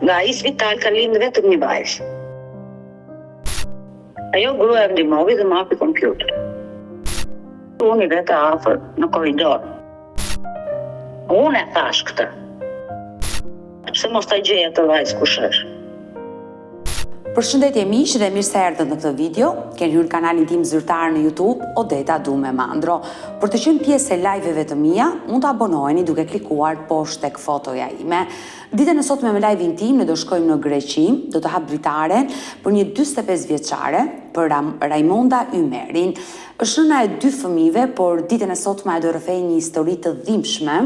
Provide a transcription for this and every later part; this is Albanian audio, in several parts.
nga ai spital ka lindë vetëm një vajzë. Ajo gruaja më ndihmoi dhe më hapi kompjuter. Unë i vetë afër në korridor. Unë e thash këtë. Pse mos ta gjej atë vajzë kush është? Përshëndetje miq dhe mirë se erdhët në këtë video. Keni hyrë në kanalin tim zyrtar në YouTube, Odeta Dume Mandro. Për të qenë pjesë e live-eve të mia, mund të abonoheni duke klikuar poshtë tek fotoja ime. Ditën e sotme me live-in tim ne do shkojmë në Greqi, do të hap dritaren për një 45 vjeçare, për Raimonda Ymerin. Është nëna e 2 fëmijëve, por ditën e sotme ajo do rrëfej një histori të dhimbshme.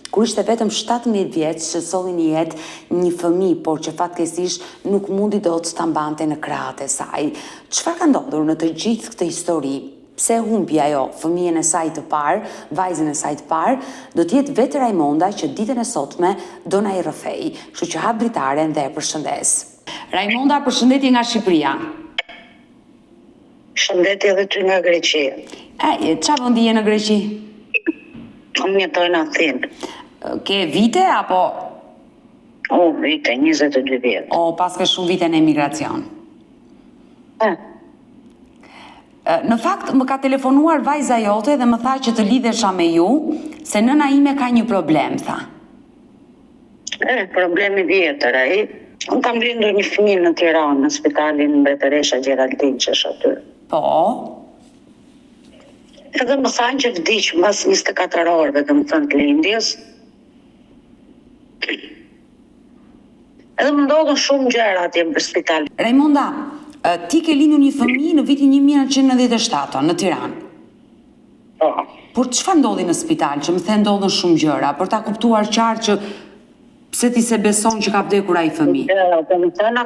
Kur ishte vetëm 17 vjeç që solli në jetë një fëmijë, por që fatkeqësisht nuk mundi dot ta mbante në krahët e saj. Çfarë ka ndodhur në të gjithë këtë histori? Pse humbi ajo fëmijën e saj të parë, vajzën e saj të parë? Do të jetë vetë Raimonda që ditën e sotme do na i rrëfej. Kështu që hap dritaren dhe e përshëndes. Raimonda, përshëndetje nga Shqipëria. Shëndetje edhe ty nga Greqia. Çfarë vendi je në Greqi? Unë jetoj në Athinë. Ke vite apo? Vite, 22 vjet. Pas ke shumë vite në emigracion. Në fakt, më ka telefonuar vajza jote dhe më tha që të lidhesha me ju, se nëna ime ka një problem, tha. Problemi vjetër ai. Unë kam lindur një fëmijë në Tiranë, në spitalin Mbretëresha Gjeraldin që është aty. Po? Edhe më thanë që vdiq mbas 24 orëve, domethënë të lindjes. Edhe më ndodhën shumë gjëra atje në spital. Raimonda, ti ke lindur një fëmijë në vitin 1997 në Tiranë. Po. Por çfarë ndodhi në spital që më the ndodhen shumë gjëra, për ta kuptuar qartë që pse ti se beson që ka vdekur ai fëmijë? Domethënë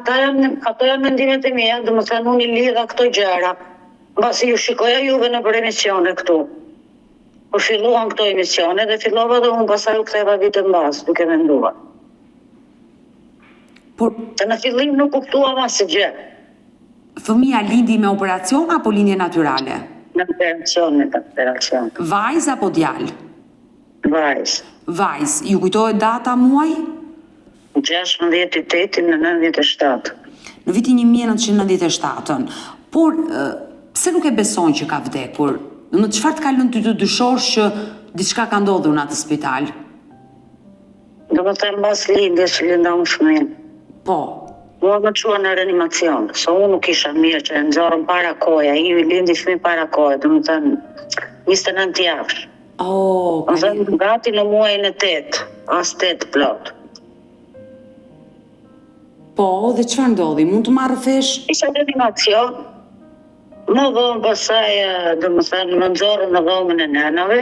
ato janë mendimet e mia, domethënë unë i lidha këto gjëra. Mbasi ju shikoja juve në për emisione këtu. Kur filluan këto emisione dhe fillova dhe unë pasaj u ktheva vitë mbas, duke menduar. Por të në fillim nuk kuptuam asgjë gjë. Fëmia lindi me operacion apo lindje natyrale? Në operacion. Vajzë apo djalë? Vajzë. Vajzë. Ju kujtohet data muaj? 16/8 në 97. Në vitin 1997. Por pse nuk e beson që ka vdekur? Në çfarë të ka lënë ty të dyshosh që diçka ka ndodhur në atë spital? Domethënë mbas lindjes që linda unë fëmijën. Po. Mua më çuan në reanimacion, se unë nuk isha mirë që e nxorën para koja, i lindi fëmijë para koja, domethënë 29 javësh. Domethënë gati në muajin e 8, as 8 plot. Po, dhe çfarë ndodhi? Mund të marrë fesh? Isha në reanimacion. Më vonë pasaj, domethënë më nxorën në dhomën e nënave,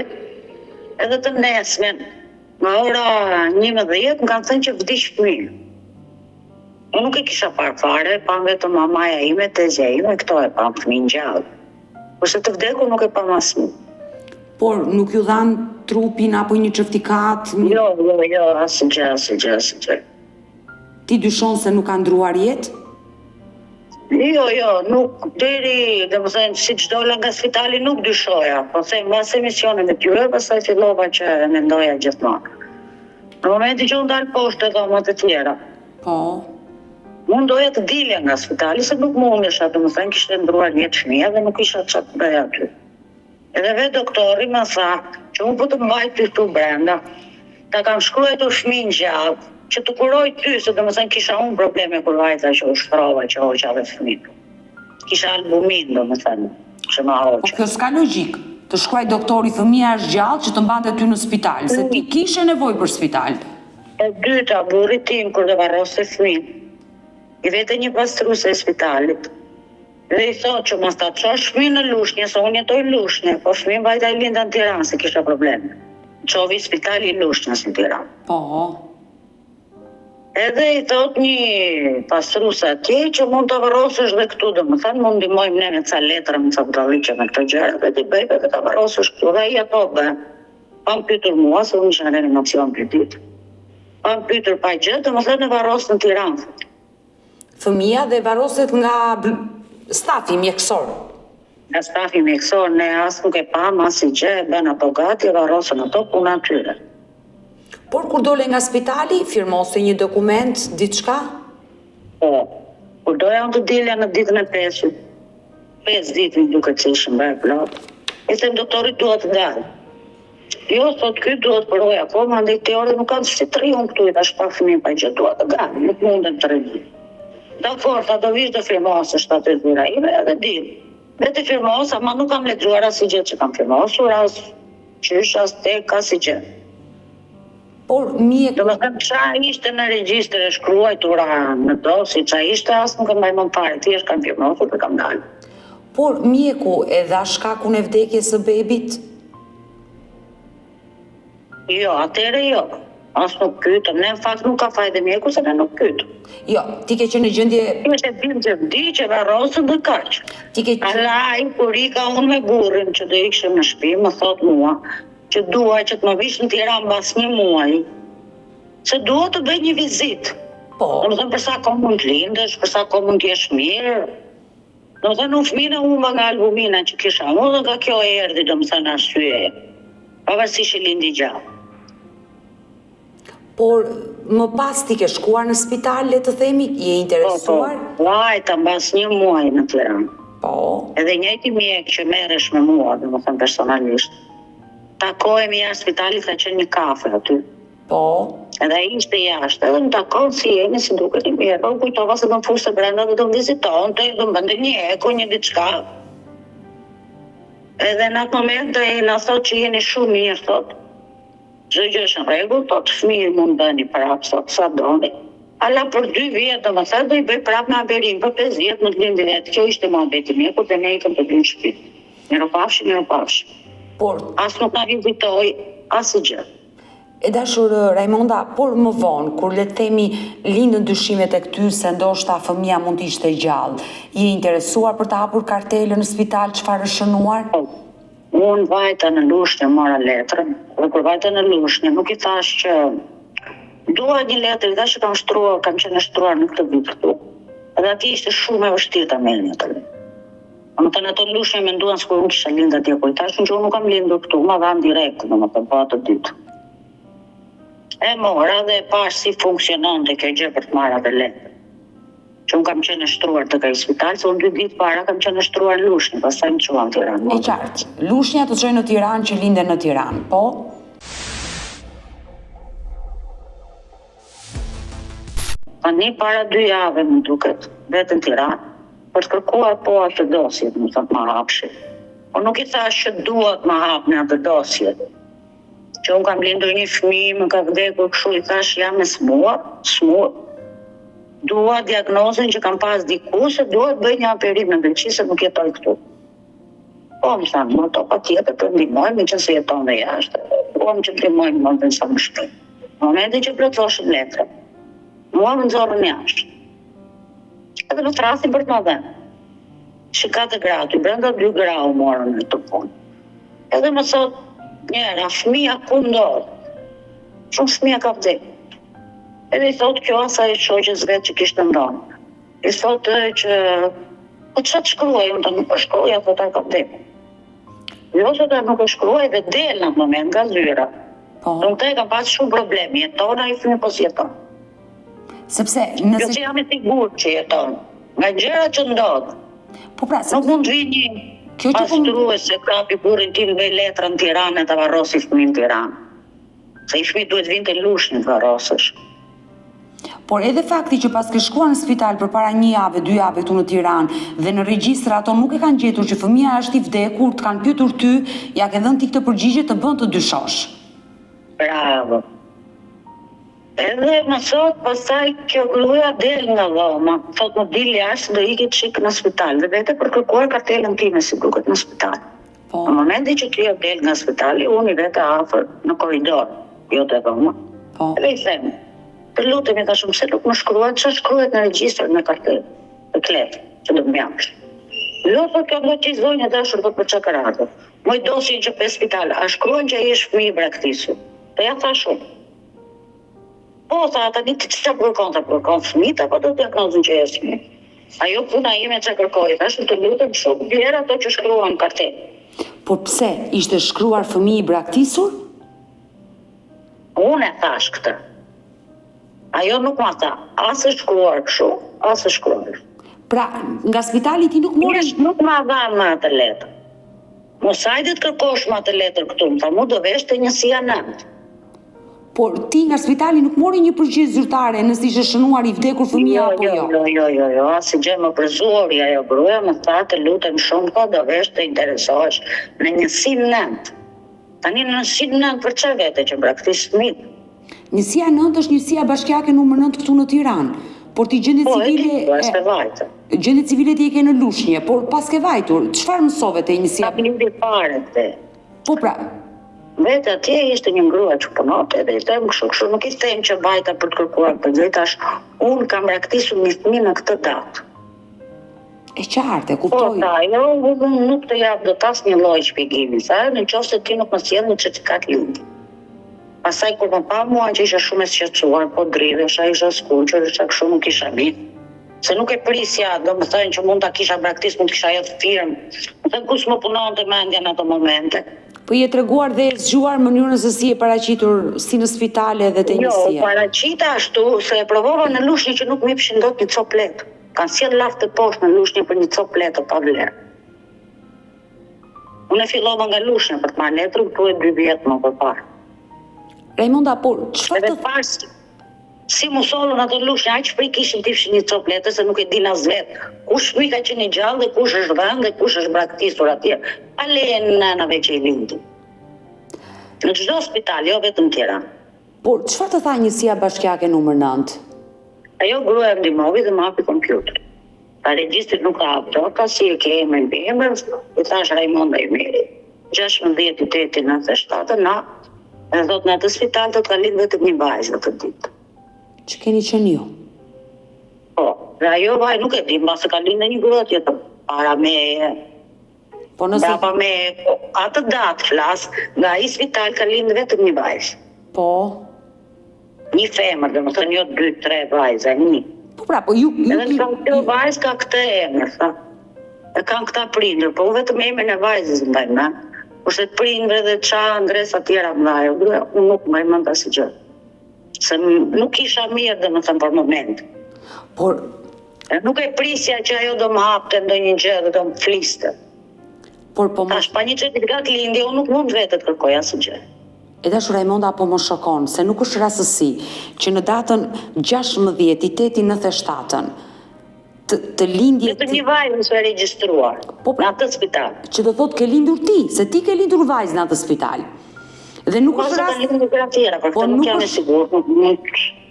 edhe të nesmen, nga ora 11 më kanë thënë që vdiq fëmijë. Unë nuk e kisha parë fare, pam vetëm mamaja ime, tezja ime, këto e pam fëmijën gjallë. Kurse të vdekur nuk e pam asnjë. Por nuk ju dhanë trupin apo një certifikat? Jo, asgjë. Ti dyshon se nuk ka ndruar jetë? Jo, nuk deri, domethënë siç dola nga spitali nuk dyshoja, po them mbas emisionit me tyre, pastaj fillova që mendoja gjithmonë. Në momentin që unë dal poshtë dhomat e tjera. Po. Unë doja të dilja nga spitali, se nuk mundesha, domethënë kishte ndruar jetë fëmia dhe nuk isha çfarë të bëja aty. Edhe vetë doktori më tha që unë po të mbaj ty këtu brenda, ta kam shkruar fëmijën gjallë, që të kuroj ty, se domethënë kisha unë probleme kur vajza që u shtrova që hoqa dhe fëmijë. Kisha albumin, domethënë, që ma hoqa. Po kjo s'ka logjik. Të shkruaj doktori fëmia është gjallë që të mbante ty në spital, se ti kishe nevojë për spital. E dyta, burri tim kur do varroste fëmijën, i vete një pastruese e spitalit. Dhe i thotë që mos ta çosh fëmijën në Lushnjë, se unë jetoj në Lushnjë, po fëmijën vajta i linda në Tiranë, se kisha probleme. Çovi spitali i Lushnjës në Tiranë. Po. Edhe i thot një pastruese atje që mund të varrosësh dhe këtu, domethënë mund ndihmojmë ne me ca letra, me ca budalliqe me këto gjëra, dhe ti bëj edhe ta varrosësh këtu. Dhe ai ato bë. Pam pyetur mua, se unë isha në reanimacion për ditë. Pam pyetur pa gjë, domethënë e varros në Tiranë. Fëmia dhe varroset nga stafi mjekësor. Nga stafi mjekësor, ne as nuk e pam asnjë gjë, e bën ato gati, varrosën ato puna atyre. Por kur dole nga spitali, firmosi një dokument, diçka? Po, kur doja unë të dilja në ditën e 5, 5 ditë duke që ishë mbërë plot, e se doktorit duhet të dalë. Jo, sot ky duhet përroj akoma, ndaj teori nuk kanë si 3 unë këtu i tash pa fëmijë pa që duhet të dalë, nuk mundën të rëgjë. Da forta do vish të firmosë shtatë dhira ime edhe dilë. Dhe të firmosa, ma nuk kam lexuar asë gjë që kam firmosur, as qysh, as tek, asë gjë. Por mjeku... Do më thëmë qa ishte në regjistër e shkruajtura në dosi, qa ishte asë nuk e mbaj më pare, ti është kam firmosur dhe kam dalë. Por mjeku e dha shkakun e vdekjes së bebit? Jo, atëre jo. Asë nuk pyetëm, ne në fakt nuk ka fajde mjeku se ne nuk pyetëm. Jo, ti ke qenë në gjendje... Ti është e bimë që vdi, që varrosën dhe kaq. Ti ke... Alaj, kur i ka unë me burrin që do ikshëm në shtëpi, më thot mua, që dua që të më vish në Tiranë mbas 1 muaji, se dua të bëj një vizit. Po. Do më thënë përsa ko mund të lindesh, përsa ko mund të jesh mirë. Do më thënë unë fëmina humba nga albumina që kisha unë dhe nga kjo erdhi, do më thënë arsye. Pavarësisht e lindi gjallë. Por më pas ti ke shkuar në spital, le të themi, je interesuar? Po, lajta mbas 1 muaj në Tiranë. Po. Edhe njëjti mjek që merresh me mua, do më thënë personalisht. Takohemi jashtë spitalit, ka qenë një kafe aty. Po. Edhe ai ishte jashtë, edhe më takon si jeni, si duket i mirë. Po kujtova se do më fuste brenda dhe do më vizitonte, do më bënte një eko, një diçka. Edhe në atë moment ai na thot që jeni shumë mirë, thot. Çdo gjë është në rregull, thot fëmijë mund bëni prapë sot sa doni. Ala për 2 vjet, do më thënë, do i bëj prapë në Aberin, për 5 vjet më të lindë vetë. Kjo ishte muhabeti mjeku dhe ne ikëm të dy në shtëpi. Miropafshi. Por... As nuk na vizitoi, asë gjë. E dashur Raimonda, por më vonë, kur le të themi lindën dyshimet e këty se ndoshta fëmia mund të ishte gjallë, je interesuar për të hapur kartelën në spital, çfarë është shënuar? Unë vajta në lushnjë, mora letrën, dhe kur vajta në lushnjë, nuk i thash që dua një letër, i thash që kam qenë shtruar në këtë vit këtu. Edhe ati ishte shumë e vështirë ta merrni atë. Më të në të lushnjë me nduan s'kur unë kisha lindë atje, po i thash që unë nuk kam lindur këtu, ma dhanë direkt, në më të po atë ditë. E mora dhe pash si funksionon të kjo gjë për të marrë atë letër. Që unë kam qenë shtruar të kaj spital, se unë 2 ditë para kam qenë shtruar lushnjë, pastaj më çuan në Tiranë. E qartë, lushnja të çojë në Tiranë që linde në Tiranë, po? Tani para 2 javë më duket, vetë në Tiranë, për të kërkuar po atë dosje, më thot ma hapshi. Po nuk i thash që duhet ma hap në atë dosje. Që unë kam lindur një fëmijë, më ka vdekur kështu, i thash jam me smur. Dua diagnozën që kam pas diku, se dua të bëj një operim në Greqi, se nuk jetoj këtu. Po, më thanë, më to pa tjetër të ndihmojmë, që se jeton dhe jashtë. Po, më që ndihmojmë, më të nësa më shpejt. Në momentin që plotësoshim letrën, mua më nxorën jashtë. Edhe në trasin për të më dhenë. Shikate gratu, brenda 2 grau morën në të punë. Edhe më thot, njëra, fëmija ku ndodhë? Shumë fëmija ka vdekur. Edhe i thot kjo asaj shoqës vetë që kishtë ndonë. I thot që, po që të shkruaj, unë të nuk është shkruaj, thot ka vdekur. Jo që të nuk është shkruaj dhe del në moment nga zyra. Në të e kam pas shumë problemi, jeton a i fëmi po si jeton. Sepse nëse... Jo që jam i sigur që jeton, nga gjëra që ndodhë. Po pra, nuk mund të vi një pastrues se kapi burin tim bëj letra në Tiranë e të varrosi fëmi në Tiranë. Se i fëmi duhet vinë të lushnjë të varrosësh. Por edhe fakti që pas ke shkuar në spital për para 1 jave, 2 jave këtu në Tiranë dhe në regjistër ato nuk e kanë gjetur që fëmia është i vdekur, të kanë pyetur ty, ja ke dhënë ti këtë përgjigje të bën të dyshosh. Bravo. Edhe më thot, pastaj kjo gruaja del nga dhoma, thot më dil jashtë do iki çik në spital, dhe vete për kërkuar kartelën time si duket në spital. Në momentin që kjo del nga spitali, unë i vete afër në korridor, jo te dhoma. Edhe i them, të lutemi ta shumë se nuk më shkruat, që shkruat në regjistër me kartelë, të kletë, që do të mjafsh. Jo, thot kjo do që i zonjë e dashur të për çakaratë. Moj dosin që për spital, a shkruan që ai është fëmijë i braktisur. Të ja tha shumë. Po, tha, ata një të që kërkon fëmijët, apo do të diagnozën që e fëmijë. Ajo puna ime që kërkoj, thashtë të lutem shumë, bjerë ato që shkruan kartelë. Por pse, ishte shkruar fëmijë i braktisur? Unë e thash këtë. Ajo nuk ma tha, asë shkruar kështu, asë shkruar. Pra, nga spitali ti nuk mori... Nuk ma dhanë me atë letër. Mos hajde të kërkosh me atë letër këtu, më tha mu do vesh të njësia 9. Por ti nga spitali nuk mori një përgjigje zyrtare nëse ishte shënuar i vdekur fëmia apo jo? Jo, asë gjë më përzori ajo gruaja, më tha të lutem shumë ka do vesh të interesohesh në njësin 9. Tani në njësin 9 për çfarë vete që braktis fëmijë? Njësia 9 është njësia bashkiake numër 9 këtu në Tiranë, por ti gjendje civile ti e ke në Lushnjë, por pas ke vajtur, çfarë mësove te njësia? Ta blindi fare te. Po pra, vetë atje ishte një grua që punote dhe i them kështu, nuk i them që vajta për të kërkuar për tash, unë kam braktisur një fëmijë në këtë datë. E qartë, e kuptoj. Po, jo, nuk të jap dot asnjë lloj shpjegimi, sa nëse ti nuk më sjell një certifikat lindje. Pastaj kur më pa mua që isha shumë e shqetësuar, po dridhesha, isha skuqur, isha kështu, nuk isha mirë. Se nuk e prisja, domethënë që mund ta kisha braktis, mund të kisha jetë firmë. Dhe kush më punonte mendja në ato momente. Po je treguar dhe zgjuar mënyrën se si e paraqitur si në spitale dhe te njësia. Jo, paraqita ashtu se e provova në Lushnjë që nuk më jepshin dot një copë letë. Kanë sjell laftë poshtë në Lushnjë për një copë letë pa vlerë. Unë fillova nga Lushnjë për të marrë letrën, këtu e 2 vjet më përpara. Raimonda, por çfarë të pas si mu sollën ato Lushnjë, aq shprej kishin t'ifshin një copë letë se nuk e din as vetë. Kush fëmijë ka qenë i gjallë dhe kush është dhënë dhe kush është braktisur atje. Pa lejen e nënave që i lindin. Në çdo spital, jo vetëm Tiranë. Por çfarë të tha njësia bashkiake numër 9? Ajo gruaja më ndihmoi dhe më hapi kompjuter. Ta regjistrit nuk ka hapë, ka si e ke emrin bimër, i thash Raimonda i miri. 16/8/97 na, e thot në atë spital të ka lind vetëm një vajzë atë ditë. Që keni qenë ju? Po, dhe ajo vaj nuk e di, mbase ka lindë një grua tjetër para meje. Po nëse... Brapa me atë datë flas, nga ai spital ka lindë vetëm një vajzë. Po... Një femër, dhe më thënë jo 2-3 vajza, një. Po pra, po ju... Edhe kjo vajzë ka këtë emër, tha. E kanë këta prindër, po vetëm emrin e vajzës mbaj mend. Kurse të prindër dhe qa ndresa tjera mbaj, unë nuk mbaj mend asnjë gjë. Se nuk isha mirë dhe më thënë për moment. Por... Nuk e prisja që ajo do më hapte ndonjë gjë dhe do më fliste. Por po Tash pa një certifikat lindje, unë nuk mund vetë të kërkoj asnjë gjë. E dashur Raimonda, po më shokon se nuk është rastësi që në datën 16/8/97 të lindje... Vetëm një vajzë është e regjistruar në atë spital. Që do thotë ke lindur ti, se ti ke lindur vajzë në atë spital. Dhe nuk është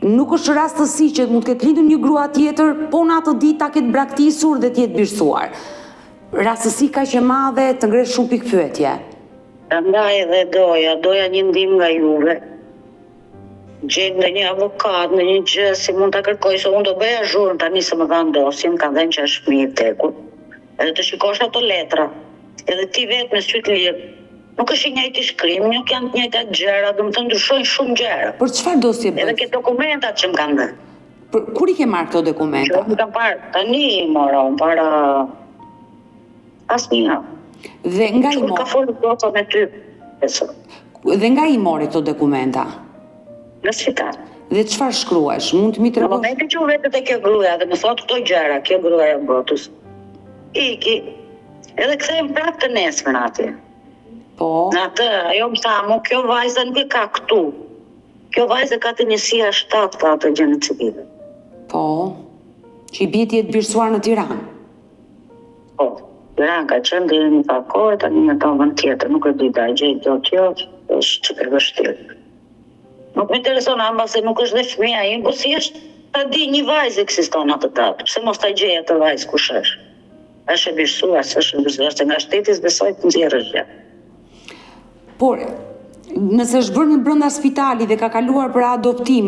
nuk është rastësi që mund të ketë lindur një grua tjetër, po në atë ditë ta ketë braktisur dhe të jetë birsuar. Rastësi kaq e madhe të ngresh shumë pikë pyetje. Prandaj edhe doja një ndihmë nga juve. Gjej një avokat, në një gjë si mund ta kërkoj, se unë do bëja zhurmë tani se më dhanë dosjen, kanë dhënë që është fëmijë i vdekur. Edhe të shikosh ato letra. Edhe ti vetë me sytë lirë. Nuk është i njëjti shkrim, nuk janë të njëjta gjëra, do të thonë ndryshojnë shumë gjëra. Për çfarë dosje bëj? Edhe ke dokumentat që më kanë dhënë. Kur i ke marrë këto dokumenta? Që më kanë parë, tani mora, unë para asnjëherë. Dhe nga i ka folur dota me ty. Dhe nga i mori këto dokumenta? Në spital. Dhe çfarë shkruash? Mund të mi tregosh? Në momentin që u vetë te kjo gruaja dhe më thotë këto gjëra, kjo gruaja e botës. Iki. Edhe kthejmë prapë të nesër atje. Po. Në atë, ajo më tha, kjo vajza nuk e ka këtu. Kjo vajza ka të njësia 7 pa atë gjë në civile. Po. Që i bie ti jetë birsuar në Tiranë. Po. Tiranë ka qenë dhe një pakore, tani në tonë vend tjetër, nuk e di da gjej do t'jo, është që e vështirë. Nuk më intereson ambase nuk është dhe fëmija im, po si është ta di një vajzë ekziston atë datë, pse mos ta gjej atë vajzë kush është. Është e birsuar, s'është e birsuar, se nga shteti besoj të nxjerrësh gjë. Por, nëse është bërë në brenda spitali dhe ka kaluar për adoptim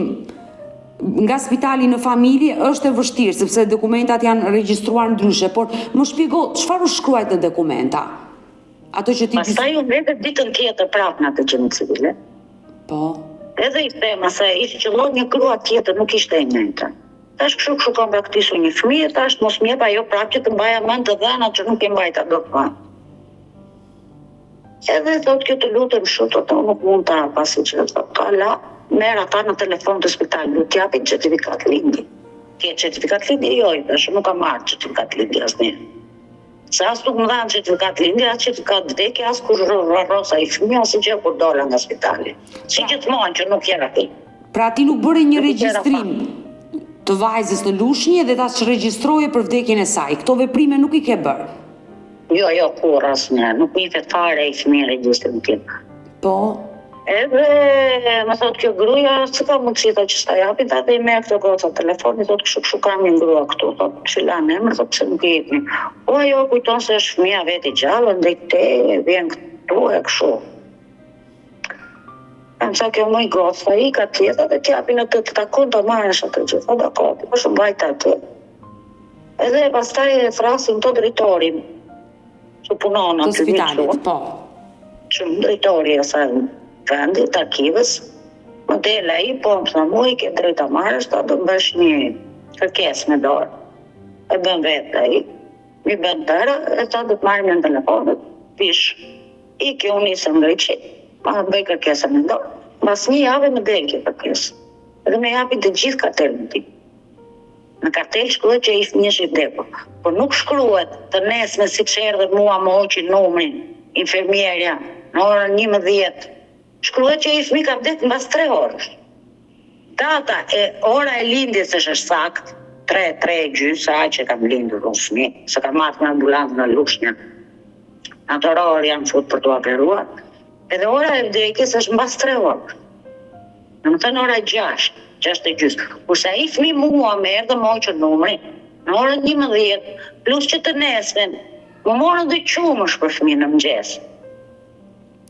nga spitali në familje, është e vështirë, sepse dokumentat janë regjistruar ndryshe, por më shpjego, çfarë u shkruajt në dokumenta? Ato që ti... Pastaj unë vetë ditën tjetër prapë në atë gjë civile. Po. Edhe i them, se ishte qëllon një grua tjetër, nuk ishte e njëjta. Tash kështu kam braktisur një fëmijë, tash mos më jep ajo prapë që të mbaja mend të dhënat që nuk e mbajta dot më. Edhe thotë që të lutem shumë, të nuk mund ta hap asnjë gjë, ka la, merr ata në telefon të spitalit, du t'japin certifikat lindje. Ke certifikat lindje? Jo, tash nuk kam marrë certifikat lindje asnjëherë. Se as nuk më dhanë certifikat lindje, as certifikat vdekje, as kur rrosa i fëmijë, as gjë kur dola nga spitali. Si gjithmonë që nuk jera aty. Pra ti nuk bëre një regjistrim të vajzës në Lushnjë dhe ta regjistrojë për vdekjen e saj. Këto veprime nuk i ke bërë. Jo, kur asnjëherë, nuk nifet fare i fëmijë regjistrim tim. Po, Edhe më thot kjo gruaja, s'ka mundësi që s'ta japin, ta dhe i merr këto goca telefoni, thot kështu kam një grua këtu, thot Çilan emër, thot pse nuk i jepni. Po ajo kujton se është fëmia vetë i gjallë, ndaj te vjen këtu e kështu. Sa kjo më i goca, i ka tjetër dhe t'japin atë të takon të marrësh atë gjithë, thot dakor, po shumë bajta atë. Edhe pastaj e thrasin të drejtorin, që punon të aty spitalit, po. Që drejtori e asaj vendit, arkivës, më del ai, po më thënë mu i ke drejta marrësh, ta do bësh një kërkesë me dorë. E bën vetë ai, mi bën tëra, e ta do të marrim në telefon, pish, i ke unë nisëm Greqi, ma bëj kërkesën me dorë. Mas një javë më del kjo kërkesë. Edhe me japi të gjithë kartelën tim. Në kartel shkruhet që i fëmijë është i vdekur, por nuk shkruhet të nesme si që erdhe mua më hoqi numrin, infermierja, në orën 11. Shkruhet që i fëmijë ka vdekur mbas 3 orësh. Data e ora e lindjes është sakt, 3:30 sa që kam lindur unë fëmijë, se kam marrë në ambulancë në Lushnjë. Ato orë janë fut për t'u operuar. Edhe ora e vdekjes është mbas 3 orësh. Në më thënë ora 6:30. Kurse ai fëmijë mua më erdhe më hoqë numrin, në orën 11, plus që të nesmen, më morën dhe qumësh për fëmijë në mëngjes.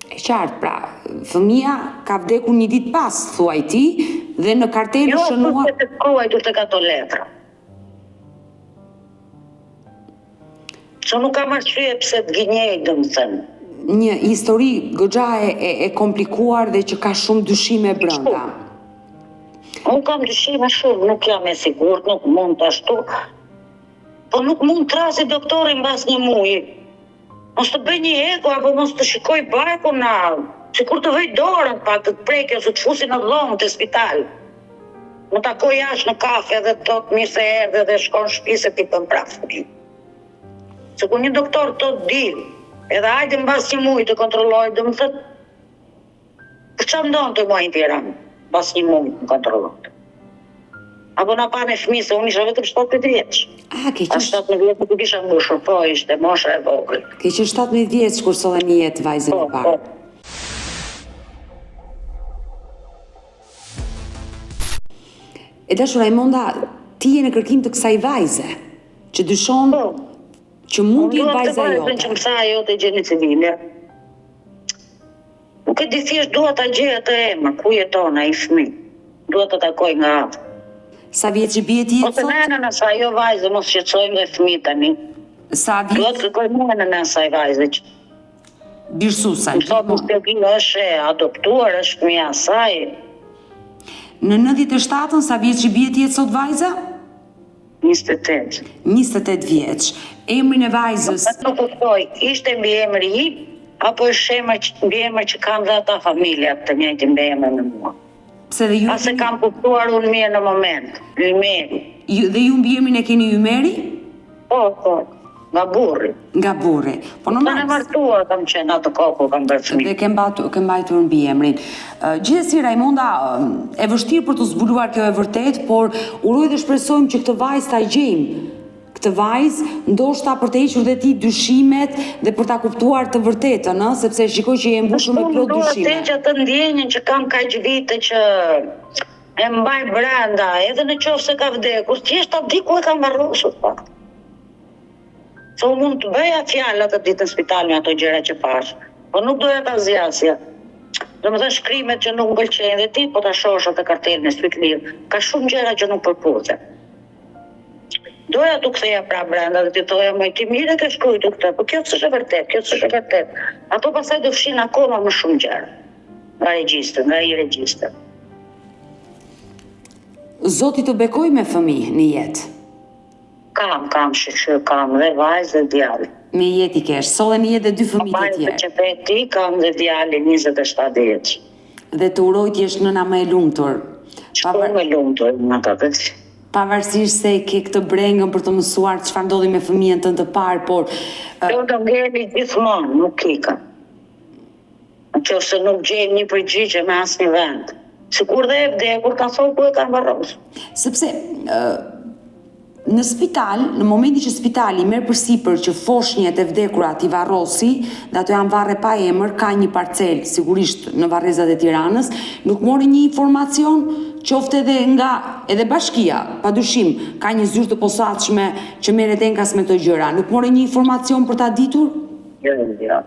E qartë, pra, fëmia ka vdekur një ditë pas, thuaj ti, dhe në kartel Jo, shënuar... të shkruajtur tek ato letra. Që nuk kam arsye pse të gënjej, domethënë. Një histori goxha e komplikuar dhe që ka shumë dyshime brenda. Unë kam dyshime shumë, nuk jam e sigurt, nuk mund të ashtu. Po nuk mund të trasi doktori mbas një muji. Mos të bëj një eko, apo mos të shikoj barku na, sikur të vëj dorën pak të preke ose të fusi në dhomë të spital. Më takoj jashtë në kafe dhe të thotë mirë se erdhe dhe shkon në shtëpi se ti pën prafë. Se kur një doktor të di, edhe hajde mbas një muji të kontrolloj, dhe më thëtë, për që ndonë të muaj në Tiranë, mbas një muji të kontrolloj. Apo na pa me fëmijë, se unë isha vetëm 17 vjeç. A, ke A qenë 17 vjeç nuk isha mbushur, po ishte mosha e vogël. 17 vjeç kur solle një jetë vajzën e parë. E dashur Raimonda, ti je në kërkim të kësaj vajze, që dyshon që mund të jetë vajza jote. Që më tha jote gjeni civile. Nuk e di thjesht dua ta gjej atë emër, ku jeton ai fëmijë. Dua ta takoj nga afër. Sa vjeç i bie ti Ose nënën e saj, jo vajzë, mos shqetësojmë dhe fëmijë tani. Sa Dua vjeç të kërkoj nënën e saj vajzë. Birsusa. Më thotë mos të gjë është e adoptuar, është fëmia e saj. Në 97-ën sa vjeç i bie ti sot vajza? 28. 28 vjeç. Emrin e vajzës Nuk kuptoj, ishte mbi emri i, apo është mbi emër që kanë dhe ata familja të njëjtin mbi emër me mua. pse dhe ju Ase kam kuptuar unë mirë në moment, Ymeri. dhe ju mbi emrin e keni Ymeri? Po, nga burri. Nga burri. Po Në normal. martuar kam qenë atë kohë kam bërë fëmijë. Dhe ke mbajtur mbi emrin. Gjithsesi Raimonda, e vështirë për të zbuluar kjo e vërtet, por uroj dhe shpresojmë që këtë vajzë ta gjejmë. Këtë vajzë, ndoshta për të hequr dhe ti dyshimet dhe për ta kuptuar të vërtetën, ëh, sepse shikoj që je mbushur me plot dyshime. Unë që atë ndjenjën që kam kaq vite që e mbaj brenda, edhe në qoftë se ka vdekur, thjesht ta di ku e kam varrosur fakt. Se unë mund të bëja fjalë atë ditë në spital me ato gjëra që pash, po nuk doja ta zgjasja. Domethënë shkrimet që nuk më pëlqejnë dhe ti po ta shohësh atë kartelën e Spitlir, ka shumë gjëra që nuk përputhen. Doja t'u ktheja pra brenda dhe t'i thoja më ti mirë ke shkruajtur këtë, po kjo s'është e vërtet, kjo s'është e vërtet. Ato pastaj do fshin akoma më shumë gjëra nga regjistri, nga i regjistër. Zoti të bekoj me fëmijë në jetë. Kam shqyr, kam dhe vajzë dhe djalë. Me jetë i kesh, solle në jetë dhe 2 fëmijë të Vajzë tjerë. që beti, kam dhe djalë 27 vjeç. Dhe të uroj të jesh nëna më e lumtur. Shkoj me lumtur në ata të Pavarësisht se ke këtë brengën për të mësuar çfarë ndodhi me fëmijën tënd të parë, por do të ngeli gjithmonë, nuk kika. Nëse nuk gjej një përgjigje me asnjë vend. Sikur dhe e vdekur ka thonë ku e kanë varros. Sepse në spital, në momentin që spitali merr përsipër që foshnjët e vdekura t'i varrosi, dhe ato janë varre pa emër, ka një parcel sigurisht në varrezat e Tiranës, nuk mori një informacion qofte edhe bashkia, padyshim, ka një zyrë të posaçme që merret enkas me këto gjëra, nuk mori një informacion për ta ditur? Jo,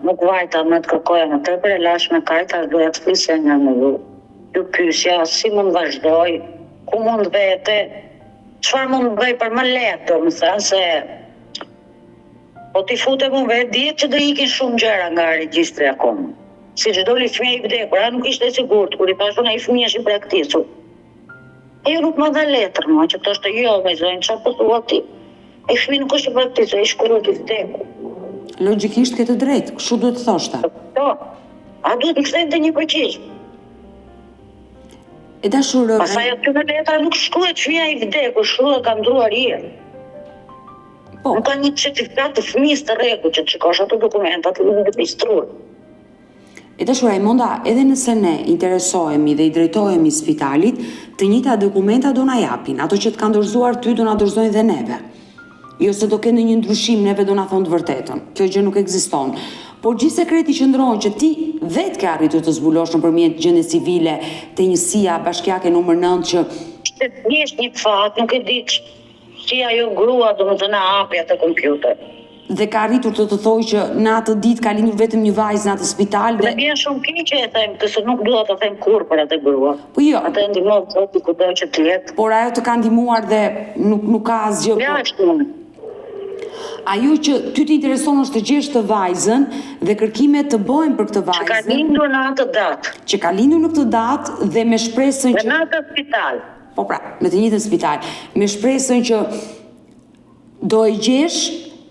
nuk vajta me të kërkoja më tepër, e lash me kajta, doja të flisja nga me ju. Ju pyesja si mund vazhdoj, ku mund vete, çfarë mund bëj për më lehtë, domethënë se po t'i futem unë vetë, dihet që do ikin shumë gjëra nga regjistri akoma. Si që doli fëmija i vdekur, nuk ishte e sigurt, kur i pashon ai fëmija është i braktisur. E ju nuk më dha letër, që të është jo, me zonjë, çfarë po thua ti? Ai fëmija nuk është i braktisur, ai shkruhet i vdekur. Logjikisht ke të drejtë, kështu duhet të thoshte. Po, a duhet të kthente një përgjigje. E dashur, pastaj aty në letra nuk shkruhet fëmija i vdekur, shkruhet ka ndruar ieri. Po. Nuk ka një certifikat të fëmijës të rregullt që të shikosh ato dokumentat të regjistruar. E dashur Raimonda, edhe nëse ne interesohemi dhe i drejtohemi spitalit, të njëjta dokumenta do na japin, ato që të kanë dorëzuar ty do na dorëzojnë dhe neve. Jo se do kenë një ndryshim, neve do na thonë të vërtetën. Kjo gjë nuk ekziston. Por gjithë sekreti qëndron që ti vetë ke arritur të zbulosh nëpërmjet gjendjes civile te njësia bashkiake numër 9 që thjesht një fat, nuk e di si ajo grua domethënë hapi atë kompjuter. Dhe ka arritur të thojë që në atë ditë ka lindur vetëm një vajzë në atë spital dhe vjen shumë keq që e them, se nuk dua ta them kurrë për atë grua. Po jo. Atë ndihmon zoti kudo që të jetë. Por ajo të ka ndihmuar dhe nuk ka asgjë. Ja, ashtu. Ajo që ty të intereson është të gjesh të vajzën dhe kërkimet të bëhen për këtë vajzën. Që ka lindur në atë datë. Që ka lindur në këtë datë dhe me shpresën që... Në atë spital. Po pra, në të njëjtën spital. Me shpresën që do e gjesh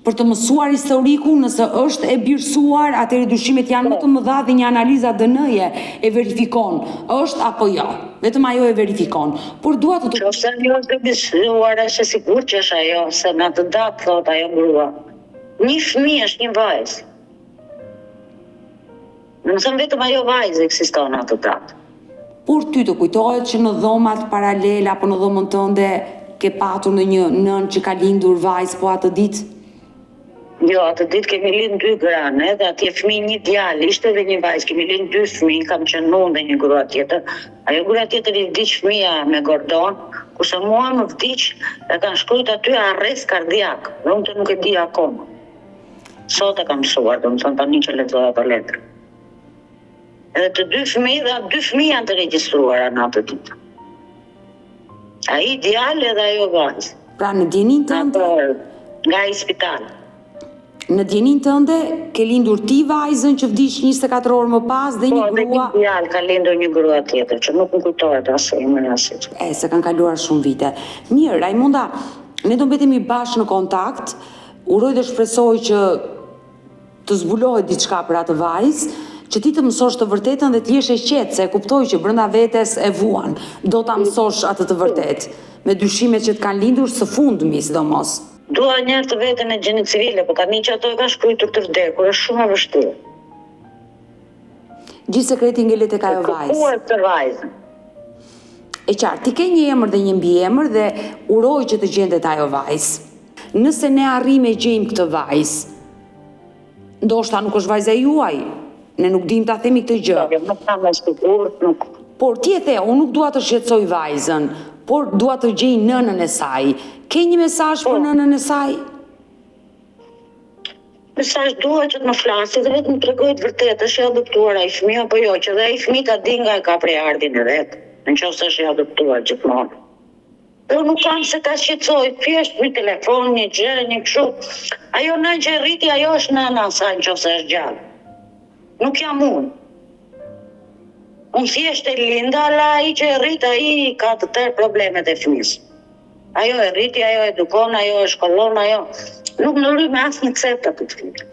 për të mësuar historiku, nëse është e birësuar, atëherë dyshimet janë më të mëdha dhe një analiza DNA-je e verifikon, është apo jo. Vetëm ajo e verifikon. Por dua të Nëse ajo është e birësuar, është e sigurt që është ajo, se në atë datë thot ajo grua. Një fëmijë është një vajzë. Nëse vetëm ajo vajzë ekziston në atë datë. Por ty të kujtohet që në dhomat paralel apo në dhomën tënde ke patur në një nën që ka lindur vajzë po atë ditë? Jo, atë ditë kemi lind 2 grane, dhe atje fëmijë një djalë, ishte edhe një vajzë, kemi lind 2 fëmijë, kam qenë unë dhe një grua tjetër. Ajo grua tjetër i vdiq fëmija me gordon, kurse mua më vdiq e kanë shkruajtur aty arrest kardiak, dhe unë të nuk e di akoma. Sot e kam mësuar, domethënë tani që lexoj ato letër. Edhe të 2 fëmijë dhe 2 fëmijë janë të regjistruara në atë ditë. Ai djalë edhe ajo vajzë. Pra në djenin tënde, nga i spital. Në djenin tënde ke lindur ti vajzën që vdiq 24 orë më pas dhe një grua. Po, dhe një ka lindur një grua tjetër që nuk më kujtohet asë emrin asë. Se kanë kaluar shumë vite. Mirë, Raimonda, ne do mbetemi bashkë në kontakt. Uroj dhe shpresoj që të zbulohet diçka për atë vajzë, që ti të mësosh të vërtetën dhe të jesh e qetë, se e kuptoj që brenda vetes e vuan. Do ta mësosh atë të vërtetë, me dyshimet që të kanë lindur së fundmi, sidomos. Dua njerë të vetën e gjendje civile, po tani që ato e ka shkruajtur të vdekur, është shumë e vështirë. Gjithë sekreti ngelet tek ajo vajzë. Kërkuar të vajzën. E qartë, ti ke një emër dhe një mbiemër dhe uroj që të gjendet ajo vajzë. Nëse ne arrijmë e gjejmë këtë vajzë, ndoshta nuk është vajza juaj. Ne nuk dim ta themi këtë gjë. Nuk kam as sigurt, nuk. Por ti e the, unë nuk dua të shqetësoj vajzën, por dua të gjej nënën e saj. Ke një mesazh për nënën e saj? Mesazh dua që të më flasi dhe vetëm të tregoj të vërtetë, është i adoptuar ai fëmijë apo jo, që dhe ai fëmijë ta di nga e ka prejardhin e vet, nëse është i adoptuar gjithmonë. Unë nuk kam se ta shqetësoj, thjesht një telefon, një gjë, një kështu. Ajo nënë që rriti, ajo është nëna e saj nëse është gjallë. Nuk jam unë. Unë thjesht e linda, la ai që e rrit, ai ka të tërë problemet e fëmijës. Ajo e rriti, ajo edukon, ajo e shkollon, ajo nuk në rrit me asë një cept atë të fëmijë.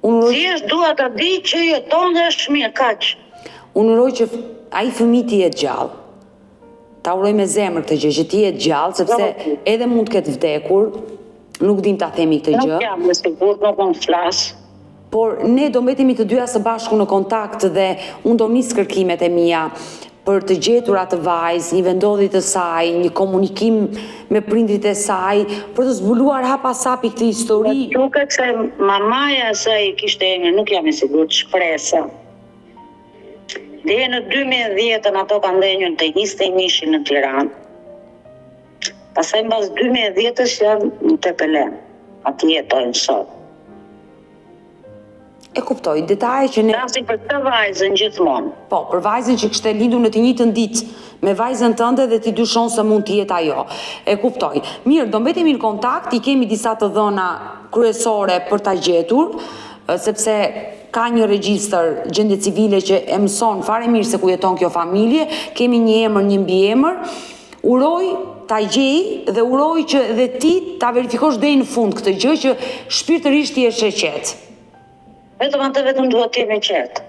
Thjesht dua ta di që jeton dhe është mirë, kaq. Unë uroj që ai fëmijë të jetë gjallë. Ta uroj me zemër këtë gjë, që ti jetë gjallë, sepse edhe mund të ketë vdekur, nuk dim ta themi këtë gjë. Nuk jam në sigurt, nuk mund të flas. Por ne do mbetemi të dyja së bashku në kontakt dhe unë do nis kërkimet e mia për të gjetur atë vajzë, një vendodhje të saj, një komunikim me prindrit e saj, për të zbuluar hap pas hapi këtë histori. Duket se mamaja e saj kishte emrin, nuk jam e sigurt, Shpresa. Deri në 2010 ato kanë ndenjur të 21 në Tiranë. Pastaj mbas 2010-s janë në Tepelen. Aty jetojnë sot. E kuptoj, detaje që ne... Flasim për këtë vajzën gjithmonë. Po, për vajzën që kishte lindur në të njëjtën ditë me vajzën tënde dhe ti dyshon se mund të jetë ajo. E kuptoj. Mirë, do mbetemi në kontakt, i kemi disa të dhëna kryesore për ta gjetur, sepse ka një regjistër gjendje civile që e mëson fare mirë se ku jeton kjo familje, kemi një emër, një mbiemër. Uroj ta gjej dhe uroj që dhe ti ta verifikosh deri në fund këtë gjë që shpirtërisht ti je sheqet. Vetëm duhet të jemi qetë.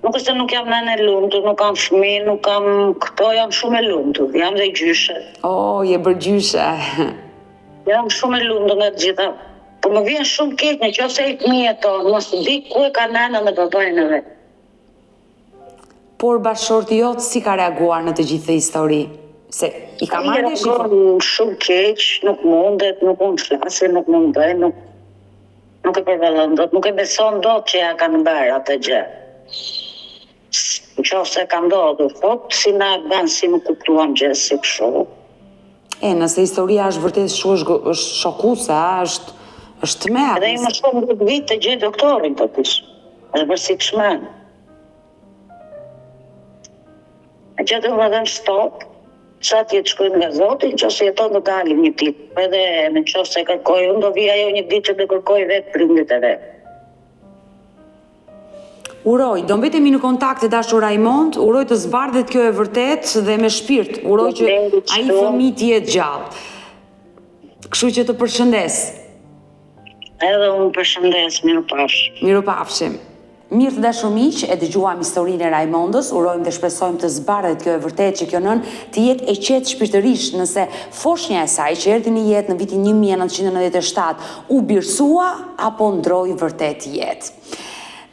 Nuk është se nuk jam nënë e lumtur, nuk kam fëmijë, nuk kam këto, jam shumë e lumtur. Jam dhe gjyshe. Oh, je bërë gjyshe. Jam shumë e lumtur nga të gjitha. Po më vjen shumë keq nëse ai fëmijë tonë, mos di ku e ka nënën dhe babain e vet. Por bashkëshorti jot si ka reaguar në të gjithë histori? Se i ka marrë shumë keq, nuk mundet, nuk mund të flasë, nuk mund të bëj, nuk e përballon dot, nuk e beson dot që ja kanë bërë atë gjë. Nëse ka ndodhur, thot, si na e bën si nuk kuptuam gjë si kështu. Nëse historia është vërtet është shokuese, është tmerrës. Edhe i më shumë 10 vite të gjej doktorin po tish. Edhe për si çmend. A gjatë më dhem stop, sa ti të shkojmë nga Zoti, nëse jeton do dalim një ditë. Edhe nëse kërkoj, unë do vi ajo një ditë që do kërkoj vetë prindit e vet. Uroj, do mbetemi në kontakt e dashur Raimond, uroj të zbardhet kjo e vërtet dhe me shpirt, uroj që ai fëmijë të jetë gjallë. Kështu që të përshëndes. Edhe unë përshëndes, mirupafshim. Mirupafshim. Mirë të dashur miq, e dëgjuam historinë e Raimondës, urojmë dhe shpresojmë të zbardhet kjo e vërtet që kjo nën të jetë e qetë shpirtërisht nëse foshnja e saj që erdhi në jetë në vitin 1997 u birësua apo ndroi vërtet jetë.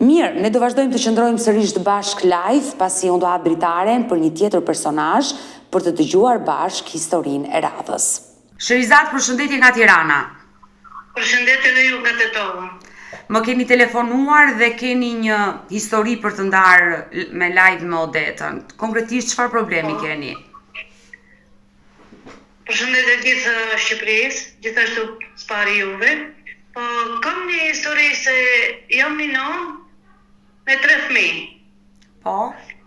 Mirë, ne do vazhdojmë të qëndrojmë sërish të bashk live, pasi unë do hap dritaren për një tjetër personazh për të dëgjuar bashk historinë e radhës. Sherizat, përshëndetje nga Tirana. Përshëndetje dhe ju nga Tetova. Më keni telefonuar dhe keni një histori për të ndarë me live me Odetën. Konkretisht çfarë problemi keni? Përshëndetje gjithë Shqipërisë, gjithashtu spari juve. Po kam një histori se jam një nonë me 3 fëmijë. Po?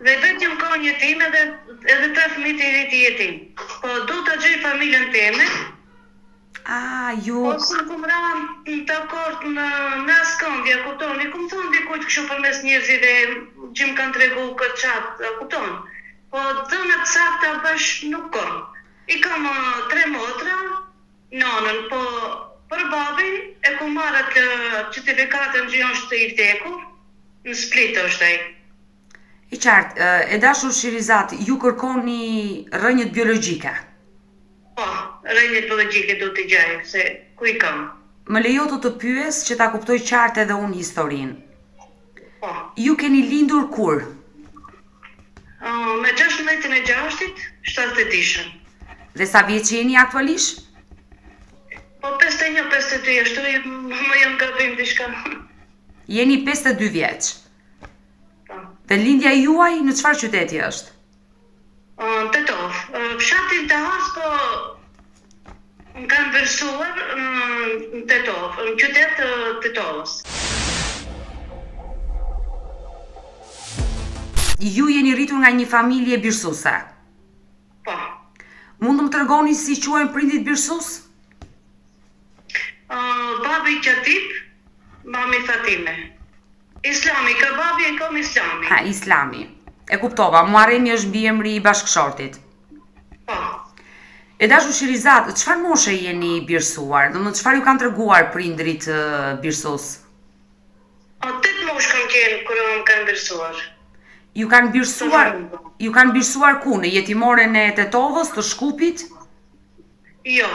Dhe vetëm ka një jetim edhe 3 fëmijë të rritë jetim. Po du të gjej familjen time. Ju... Po së kum ranë të akord në Askëndja, kuptoni, kum thonë dikujt kështu përmes njerëzive që më kanë tregu këtë qatë, kupton. Po dhënat sakta bash nuk kam. I kam 3 motra, nonën, po për babin e ku marrë atë certifikatën që është i vdekur, në Split është ai. I qartë, e dashur Shirizat, ju kërkoni rrënjët biologjike? Po, rrënjët biologjike do t'i gjaj, se ku i kam. Më lejo të pyes që ta kuptoj qartë edhe unë historinë. Po. Ju keni lindur kur? Me 16/6, 72. Dhe sa vjeç jeni aktualisht? Po 51-52, ashtu më jam gabim diçka. Jeni 52 vjeç. Po. Dhe lindja juaj në çfarë qyteti është? Tetov. Fshatin të has, po më kanë vërsuar në Tetov, në qytet Tetovës. Ju jeni rritur nga një familje birësuese? Po. Mund të më tregoni si quhen prindit birësues? Babi Qatip, mami Fatime. Islami, ka babi e kam Islami. Islami. E kuptova, Muharremi është mbiemri i bashkëshortit. Po. E dashur Shirizat, çfarë moshe jeni birësuar? Domethënë çfarë ju kanë treguar prindrit birësues? 8 mosh kam qenë kur më kanë birësuar. Ju kanë birësuar ku? Në jetimoren e Tetovës, të Shkupit? Jo,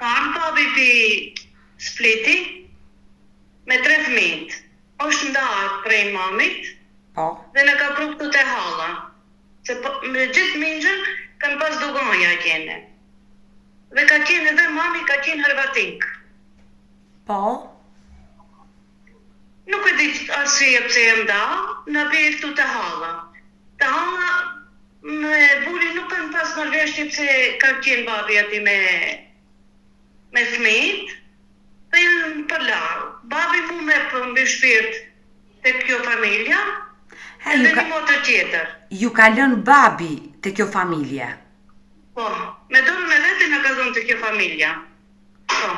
kanë babi pi Spliti me 3 fëmijë. Është ndarë prej mamit Po. dhe në ka pru këtu te halla. Se me gjithë mingjën kanë pas dugonja kene. Dhe ka qenë edhe mami ka qenë Hrvatik. Po. Nuk e di arsye pse e nda, në bërë këtu te halla. Te halla me buri nuk kanë pas marrëveshje pse ka qenë babi ati me fëmijët. Dhe janë për larë. Babi mu me për mbi shpirt të kjo familja, edhe një motër tjetër. Ju ka lënë babi të kjo familje? Po, me dorën e vete në ka dhënë të kjo familja. Po.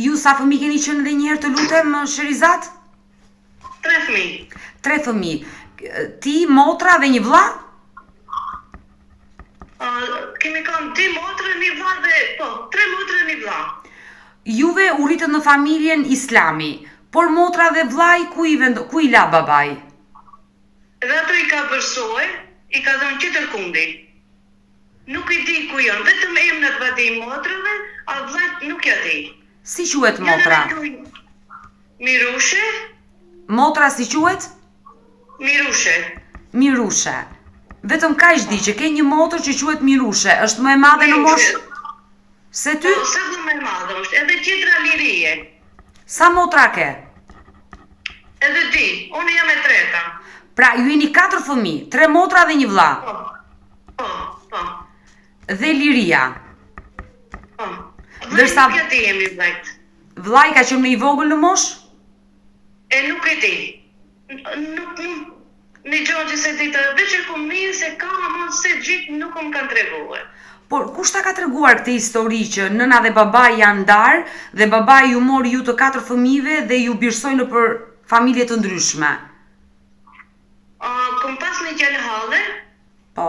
Ju sa fëmijë keni qenë dhe njerë të lutem, Sherizat? 3 fëmijë. 3 fëmijë. Ti, motra dhe një vlla? Kemi kanë 2 motra, një vlla dhe, po, 3 motra e një vlla. Juve u rritët në familjen Islami, por motra dhe vllai ku i la babai? Edhe ato i ka bërsoj, i ka dhënë qëtër kundi. Nuk i di ku janë, vetëm emnat vati motrave, a vllajt nuk ja di. Si quhet motra? Mirushe. Motra si quhet? Mirushe. Mirushe. Vetëm kaq di që ke një motër që quhet Mirushe, është më e madhe në moshë se ty? Po, sa dhe më e madhe është, edhe tjetra Lirije. Sa motra ke? Edhe di, unë jam e treta. Pra, ju jeni 4 fëmijë, 3 motra dhe një vlla. Po. Dhe Liria. Po. Ndërsa Nuk e di jemi vllajt. Vllai ka qenë më i vogël në moshë? E nuk e di. Nuk në gjonë që se ditë, veç e kom mirë se ka më se gjithë nuk më kanë treguar. Por kush ta ka treguar këtë histori që nëna dhe babai janë ndarë dhe babai ju mori ju të 4 fëmijëve dhe ju birësoi nëpër familje të ndryshme? Kom pas një gjallë halle. Po.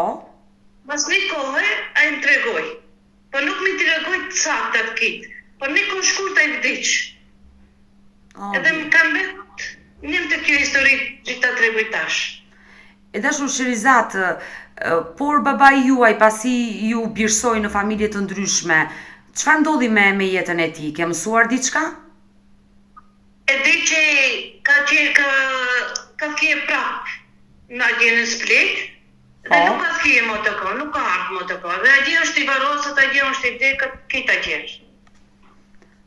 Pas një kohë a i më tregoj. Po nuk mi tregoj të saktë atë kitë. Po një kohë shkurtë a i vdiq. Edhe më kanë vetë njëm të kjo histori që ta tregoj tash. E dashur Sherizat, por babai juaj pasi ju birësoi në familje të ndryshme, çfarë ndodhi me jetën e tij? Ke mësuar diçka? E di që ka kje prap në agje në Split, dhe nuk ka kje motoko, nuk ka ardhë motoko, dhe agje është i varosët, agje është i vdekët, kita gjesh.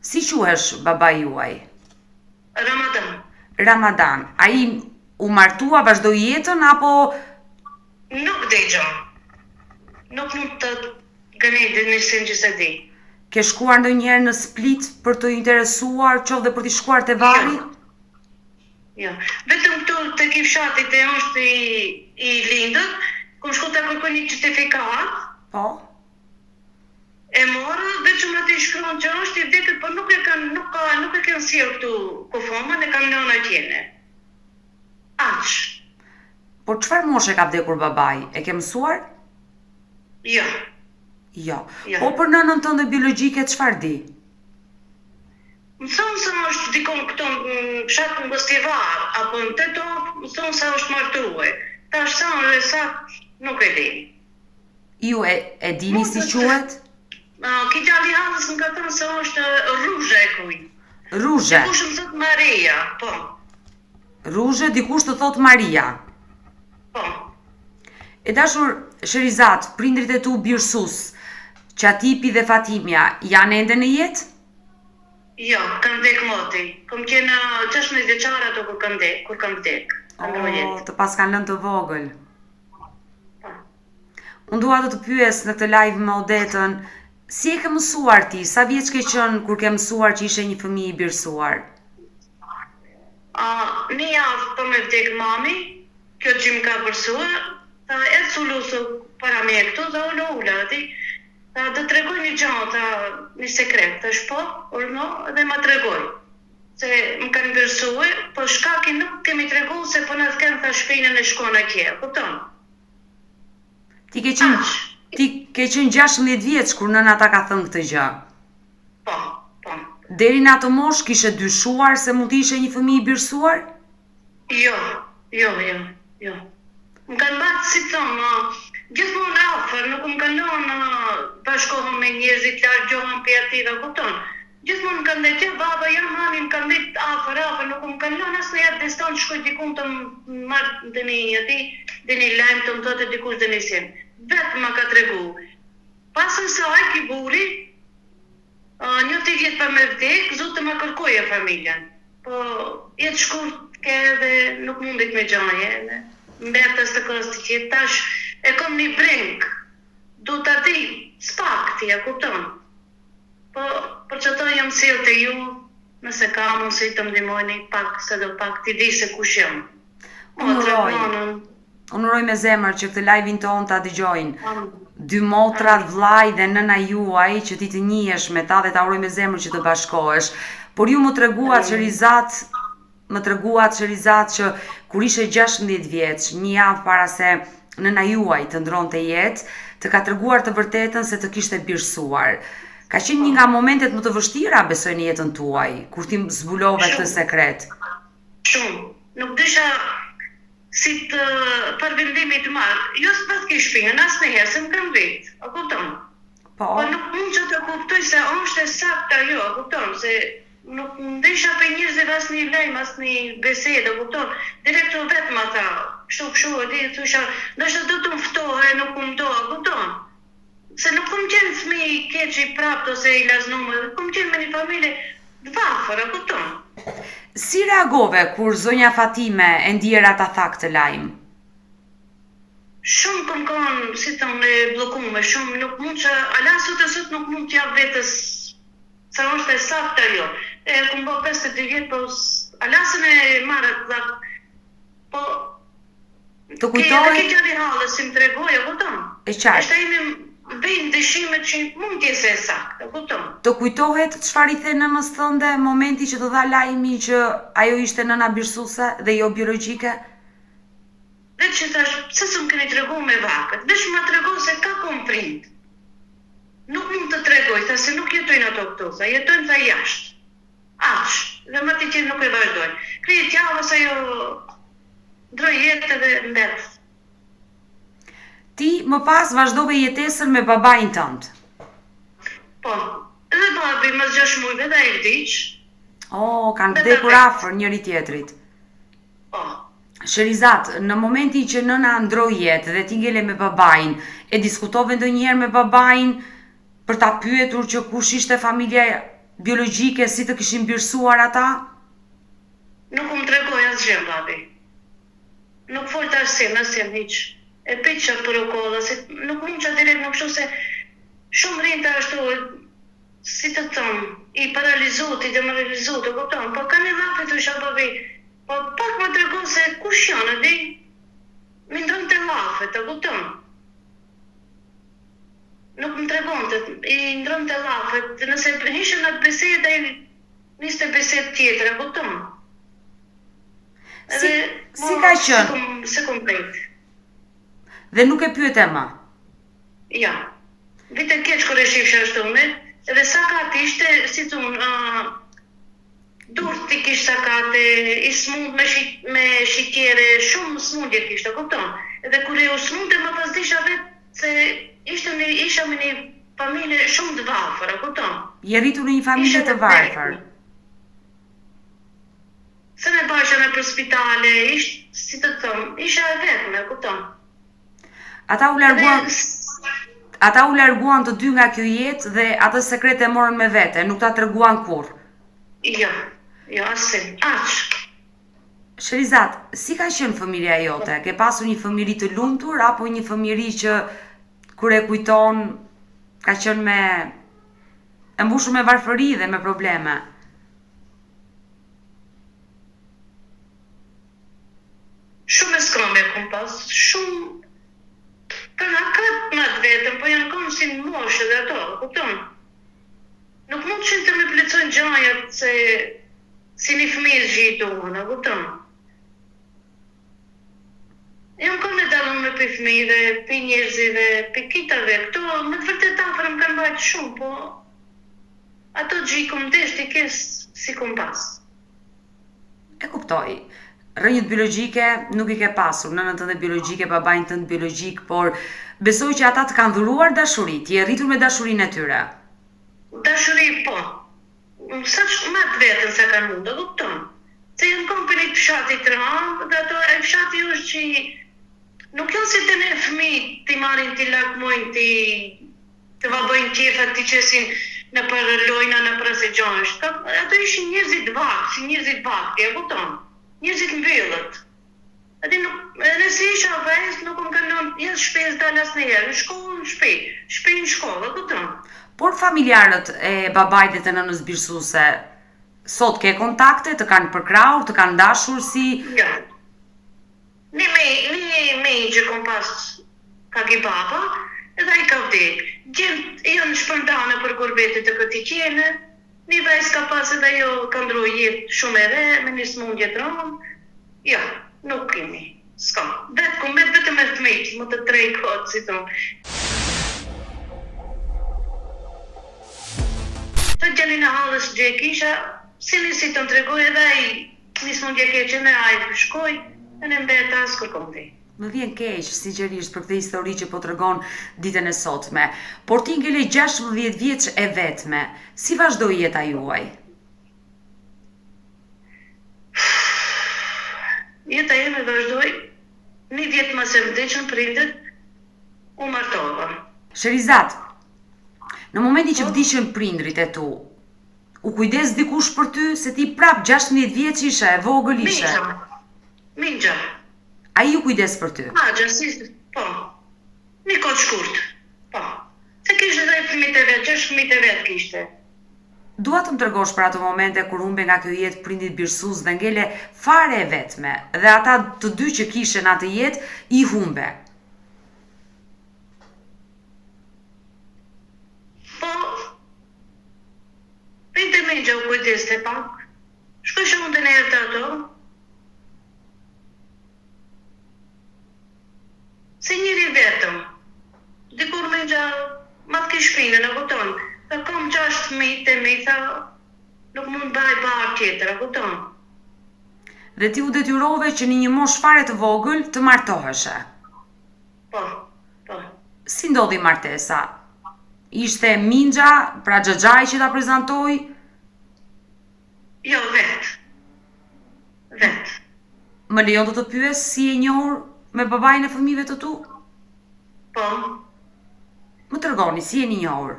Si quhesh babai juaj? Ramadan. Ai u martua, vazhdoi jetën apo nuk dëgjoj. Nuk mund të gënjej në sen që se di. Ke shkuar ndonjëherë në Split për të interesuar, qoftë dhe për të shkuar te varri? Jo. Vetëm këtu te kifshatit e është i lindët, kom shku të kërkoj një certifikat. Po. E morë, veçëm atë i shkruan që është i vdekët, por nuk e kanë sjellë këtu kufomën, e kam nëna tjene. Aq. Por çfarë moshe ka vdekur babai? E ke mësuar? Jo. Po për nënën tënde biologjike çfarë di? Mëson se është dikon këto në fshat në Gostivar, apo në Tetov, mëson se është martuar. Tash sa është sakt, nuk e di. Ju e dini si quhet? Ki gjalli halës më ka thënë se është Ruzhe e kuj. Ruzhe? Dikush më thot Maria, po. Ruzhe, dikush të thot Maria. Po. E dashur Sherizat, prindrit e tu birësus, Qatipi dhe Fatimja, janë ende në jetë? Jo, kanë vdek moti. Kom qenë 16 vjeçare ato kur kanë vdek. Të pas kanë lënë të vogël. Unë dua të pyes në këtë live me Odetën, si e ke mësuar ti? Sa vjeç ke qenë kur ke mësuar që ishe një fëmijë i birësuar? Një javë për me vdek mami, kjo që më ka bërsuar, ta e sulusu para me këtu, dhe ulla ati, ta dhe tregoj një gjanë, një sekret, ta shpo, urno, dhe ma tregoj. Se më kanë bërsuar, po shkaki nuk kemi tregu se po në thkenë ta shpinën e shkona kje, kupton? Ti ke qenë 16 vjeç kur nëna ta ka thënë këtë gjë. Po. Deri në atë moshë kishe dyshuar se mund të ishe një fëmijë i birësuar? Jo. Më kanë bërë si thonë, gjithmonë afër, nuk më kanë lënë bashkohëm me njerëzit, largohem për atyre, kupton. Gjithmonë më kanë dhe që baba, jam mami, më kanë dhe afër, nuk më kanë lënë asë në jetë distan, shkoj dikun të më marrë dhe një lajmë të më thotë dikush dhe një sin. Vetë më ka tregu. Pasën saj, ki buri, një të vjetë për me vdek, zotë të më kërkoje familjen. Po, jetë shkurt ke dhe nuk mundit me gjaje, mbetës të kështë që tash e kom një brink, du të ati, s'pak t'i, kupton. Po, për që to jam silë të ju, nëse ka mund si të mdimojni pak, se do pak t'i di se kush jam. Unë me zemër që këtë live-in tonë t'a dëgjojnë. Dy motrat, vllai dhe nëna juaj që ti të njihesh me ta dhe ta uroj me zemër që të bashkohesh. Por ju më treguat Sherizat që kur ishe 16 vjeç, një javë para se nëna juaj të ndronte jetë, të ka treguar të vërtetën se të kishte birësuar. Ka qenë një nga momentet më të vështira besoj në jetën tuaj, kur ti zbulove këtë sekret. Shumë. Nuk disha si të përvendimit të marë. Jo s'pas ki shpinën, asë në herë, se më kam vetë, a kupton? Po nuk mund që të kuptoj se është e sakta jo, a kupton? Se nuk ndesha për njërëzive asë një lejmë, asë një besed, a kupton? Direktor vetë ma tha, kështu, e të thusha, nështë do të mftohe, nuk më do, a kupton? Se nuk kom qenë fëmi keqi prapë ose i laznume, kom qenë me një familje dvafër, a kupton? Si reagove kur zonja Fatime e ndjera ta tha këtë lajm? Shumë kom kanë, si thonë, blokume, shumë nuk mund që, ala sot nuk mund t'ja vetës, sa është e sakta jo. E kom bo 52 vjetë, po ala se me marë, po... Të kujtoj... Ke gjari halë, si më tregoj, e kupton? E qartë. Eshte imi bëjnë dëshime që mund t'jese e sakta, e kupton? Të kujtohet çfarë i the nënës tënde momenti që të dha lajmi që ajo ishte nëna birësuese dhe jo biologjike? Dhe që thash, pse s'm keni tregu me vakët, veç ma tregu se ka kom prind. Nuk mund të tregoj, tha se nuk jetojnë ato këtu, sa jetojnë tha jashtë. Aqë, dhe më të qenë nuk e vazhdojnë. Krije t'javë se jo ndroj jetë dhe mbetë. Ti më pas vazhdove jetesën me babain tënd. Po, edhe babi më 6 mujve dhe e vdiq. Kanë vdekur afër njëri tjetrit. Po. Sherizat, në momenti që nëna ndroi jetë dhe ti ngele me babain, e diskutove ndonjëherë me babain për ta pyetur që kush ishte familja biologjike, si të kishin birësuar ata? Nuk më tregoj asgjë babi. Nuk fol të arsim, asjem hiq. E piqa për o kolla, se nuk mund që direkt nuk shu se shumë rinë të ashtu, si të thëmë, i paralizut, i demoralizut, e kupton, po ka një lapi të isha babi, po pak më tregu se kush janë, di, mi ndronë të lafet, e kupton. Nuk më tregon të, i ndronë të lafet, nëse ishën atë besed, e niste besed tjetër, e kupton. Si ka qënë? Se komplet. Dhe nuk e pyet e ma? Ja. Vite keq kër e shifësha ashtu me, edhe sakat ishte, si thunë, durë t'i kishtë sakate, i smund me shikjere, shumë smundje kishtë, kupton? Edhe kër e u smunde më pas disha vetë se isha me një familje shumë të varfër, kupton? Je rritur në një familje të varfër? Se me basha me për spitale, ishtë, si të thëmë, isha e vetëme, kupton? Ata u larguan të dy nga kjo jetë dhe atë sekret e morën me vete, nuk ta treguan kur. Jo, asim, aq. Sherizat, si ka qenë familja jote? Ke pasur një familje të lumtur apo një familje që kur e kujton ka qenë e mbushur me varfëri dhe me probleme? Shumë e skrombe kom pas, shumë për nga këtë më të vetëm, po janë konë si në moshë dhe ato, kupton? Nuk mund që të me plecojnë gjajat se si një fëmijë gjitohën, kupton? Jam konë e dalën me për fëmijëve, për njerëzive, për kitave, këto më të vërtet afër më kanë bajtë shumë, po ato gjikëm desh t'i kesë si kom pas. E kuptoj. rrënjët biologjike nuk i ke pasur, nënën tënde biologjike, babain tënd biologjik, por besoj që ata të kanë dhuruar dashuri, ti je rritur me dashurinë e tyre. Dashuri po. Sa që më të vetën se kanë mundë, kupton. Se janë kompani të fshatit të rëndë, dhe ato e fshati është që nuk janë si të ne fëmijë t'i marrin, t'i lakmojnë, të vabojnë qefat, t'i qesin në për lojna, në për se gjonësht. Ato ishin njerëzit vakë, si njerëzit vakë, e kupton. Njerëzit mbyllët. Nëse isha vajzë, nuk më kanon, jesë shpes dalas në herë, në shkollë, në shpej në shkollë, kupton. Por familjarët e babait e nënës birësuese, sot ke kontakte, të kanë përkrahur, të kanë dashur si... Ja. Një me që kom pas ka ki baba, edhe i ka vdek. Gjent janë shpërndane për gurbetit të këti qene, një vajzë ka pas edhe jo ka ndru jetë shumë e re, me një smundje të rëmë. Ja, nuk kemi, s'kam. Vetëm e të mitë, më të trej kodë, si tonë. Të gjelin e halës gjë e kisha, si të në tregoj edhe i një smundje keqe në ajë shkoj, e në mbeta asë kërkom ti. Më vjen keq, sinqerisht, për këtë histori që po tregon ditën e sotme. Por ti ngele 16 vjeç e vetme, si vazhdoi jeta juaj? Jeta jeme vazhdoi, një vjet më se vdekën prindët, u martova. Sherizat, në momenti që vdiqën prindrit e tu, u kujdes dikush për ty, se ti prap 16 vjeç ishe, e vogël ishe? Mingja. A i u kujdes për ty? Gjësisht, po. Një kohë shkurt, po. Se kishte dhe fëmijët e vetë, 6 fëmijët e vetë kishte. Dua të më tregosh për ato momente kur humbe nga kjo jetë prindit birësues dhe ngele fare e vetme, dhe ata të dy që kishen atë jetë i humbe. Po, prindë e Mingja u kujdeste pak. Shkojshë unë të njerë të ato. Se njëri vetëm, dikur Mingja ma të kish shpinë, në kupton, ka kom 6 fëmijë e mi, tha, nuk mund baj barë tjetër, a kupton. Dhe ti u detyrove që në një moshë fare të vogël të martoheshe. Po. Si ndodhi martesa? Ishte Mingja, pra xhaxhai që ta prezantoi? Jo, vetë. Më lejon të pyes si e njohur me babain e fëmijëve të tu? Po. Më tregoni, si jeni njohur?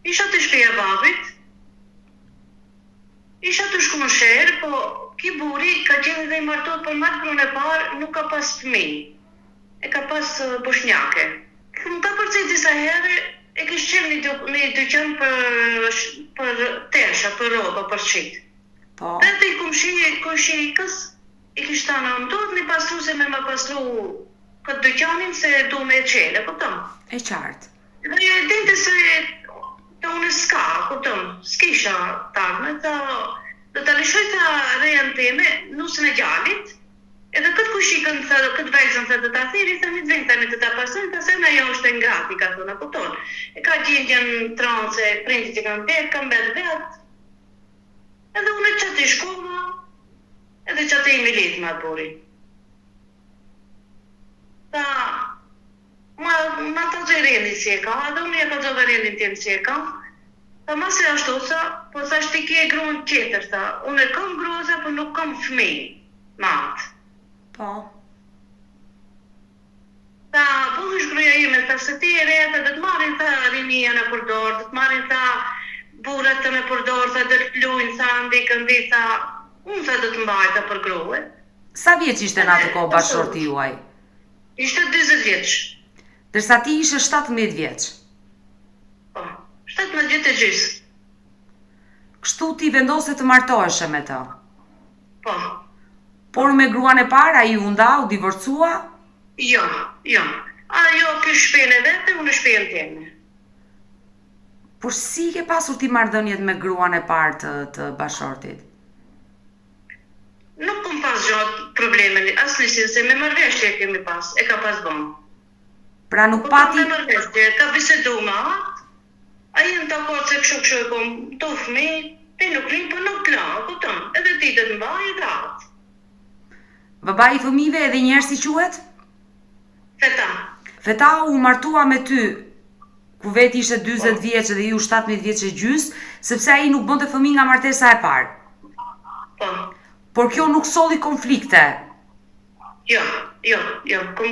Isha të shpeja babit, isha të shku në sherë, po ki buri ka qenë dhe i martot, por martë kërën e parë nuk ka pas fëmijë, e ka pas boshnjake. Më ka përcejt disa herë, e kishë qenë një dyqan për tesha, për roba, për qitë. Po. Dhe të i kumë ikës, i kishtë ta në mëtot, një pasru se me ma pasru këtë dyqanin se du me qele, këtëm. E qartë. Dhe jo e dinte se të unë s'ka, këtëm, s'kisha tarme, dhe të lishoj të rejan teme, nusën e gjallit, edhe këtë kushikën, këtë vajzën të ta thiri, të një të vend tani të ta pasën, të se në jo është e ngrati, ka thuna, këton. E ka gjendjen tranë se prindit që kanë vetë, kanë betë vetë, edhe unë që të shkova, edhe që të i milit më atëbori. Ma të gjëreni si e ka, edhe unë e ka gjëverenin tjenë si e ka. Ma se ashtu sa, po sa shti ki e gruën tjetër, unë e kam gruëza, po nuk kam fëmijë, matë. Po. Po është gruja ime, se ti e rete, dhe të marin ta rinia në përdor, dhe të marin ta burat të në përdor, dhe të lujnë, sa ndikën dita, unë sa dhe të mbajta për gruë. Sa vjeç ishte në atë kohë bashorti juaj? Ishte 20 vjeç. Dërsa ti ishe 17 vjeç. Po, 17 vjeç e gjysë. Kështu ti vendose të martoheshe me të? Po. Por me gruan e parë, ai u nda, u divorcua? Jo. Ajo kështë shpejnë e vete, unë shpejnë tjene. Por si ke pasur ti marrëdhëniet me gruan e parë të bashortit? Nuk kom pas gjatë problemin, asë njësin se me marrëveshje kemi pas, e ka pas bon. Pra nuk pati... Me marrëveshje, ka bisedu ma atë, a jenë të akord se këshu e kom të fëmi, te nuk rinë, për nuk la, këtëm, edhe ti të të mbaj e dhe atë. Babai I fëmijëve edhe njerë si quhet? Feta. Feta u martua me ty, ku veti ishte 40 vjeç dhe ju 17 vjeç e gjys, sepse ai nuk bënte fëmijë nga martesa e parë. Po. Por kjo nuk solli konflikte. Jo. Kom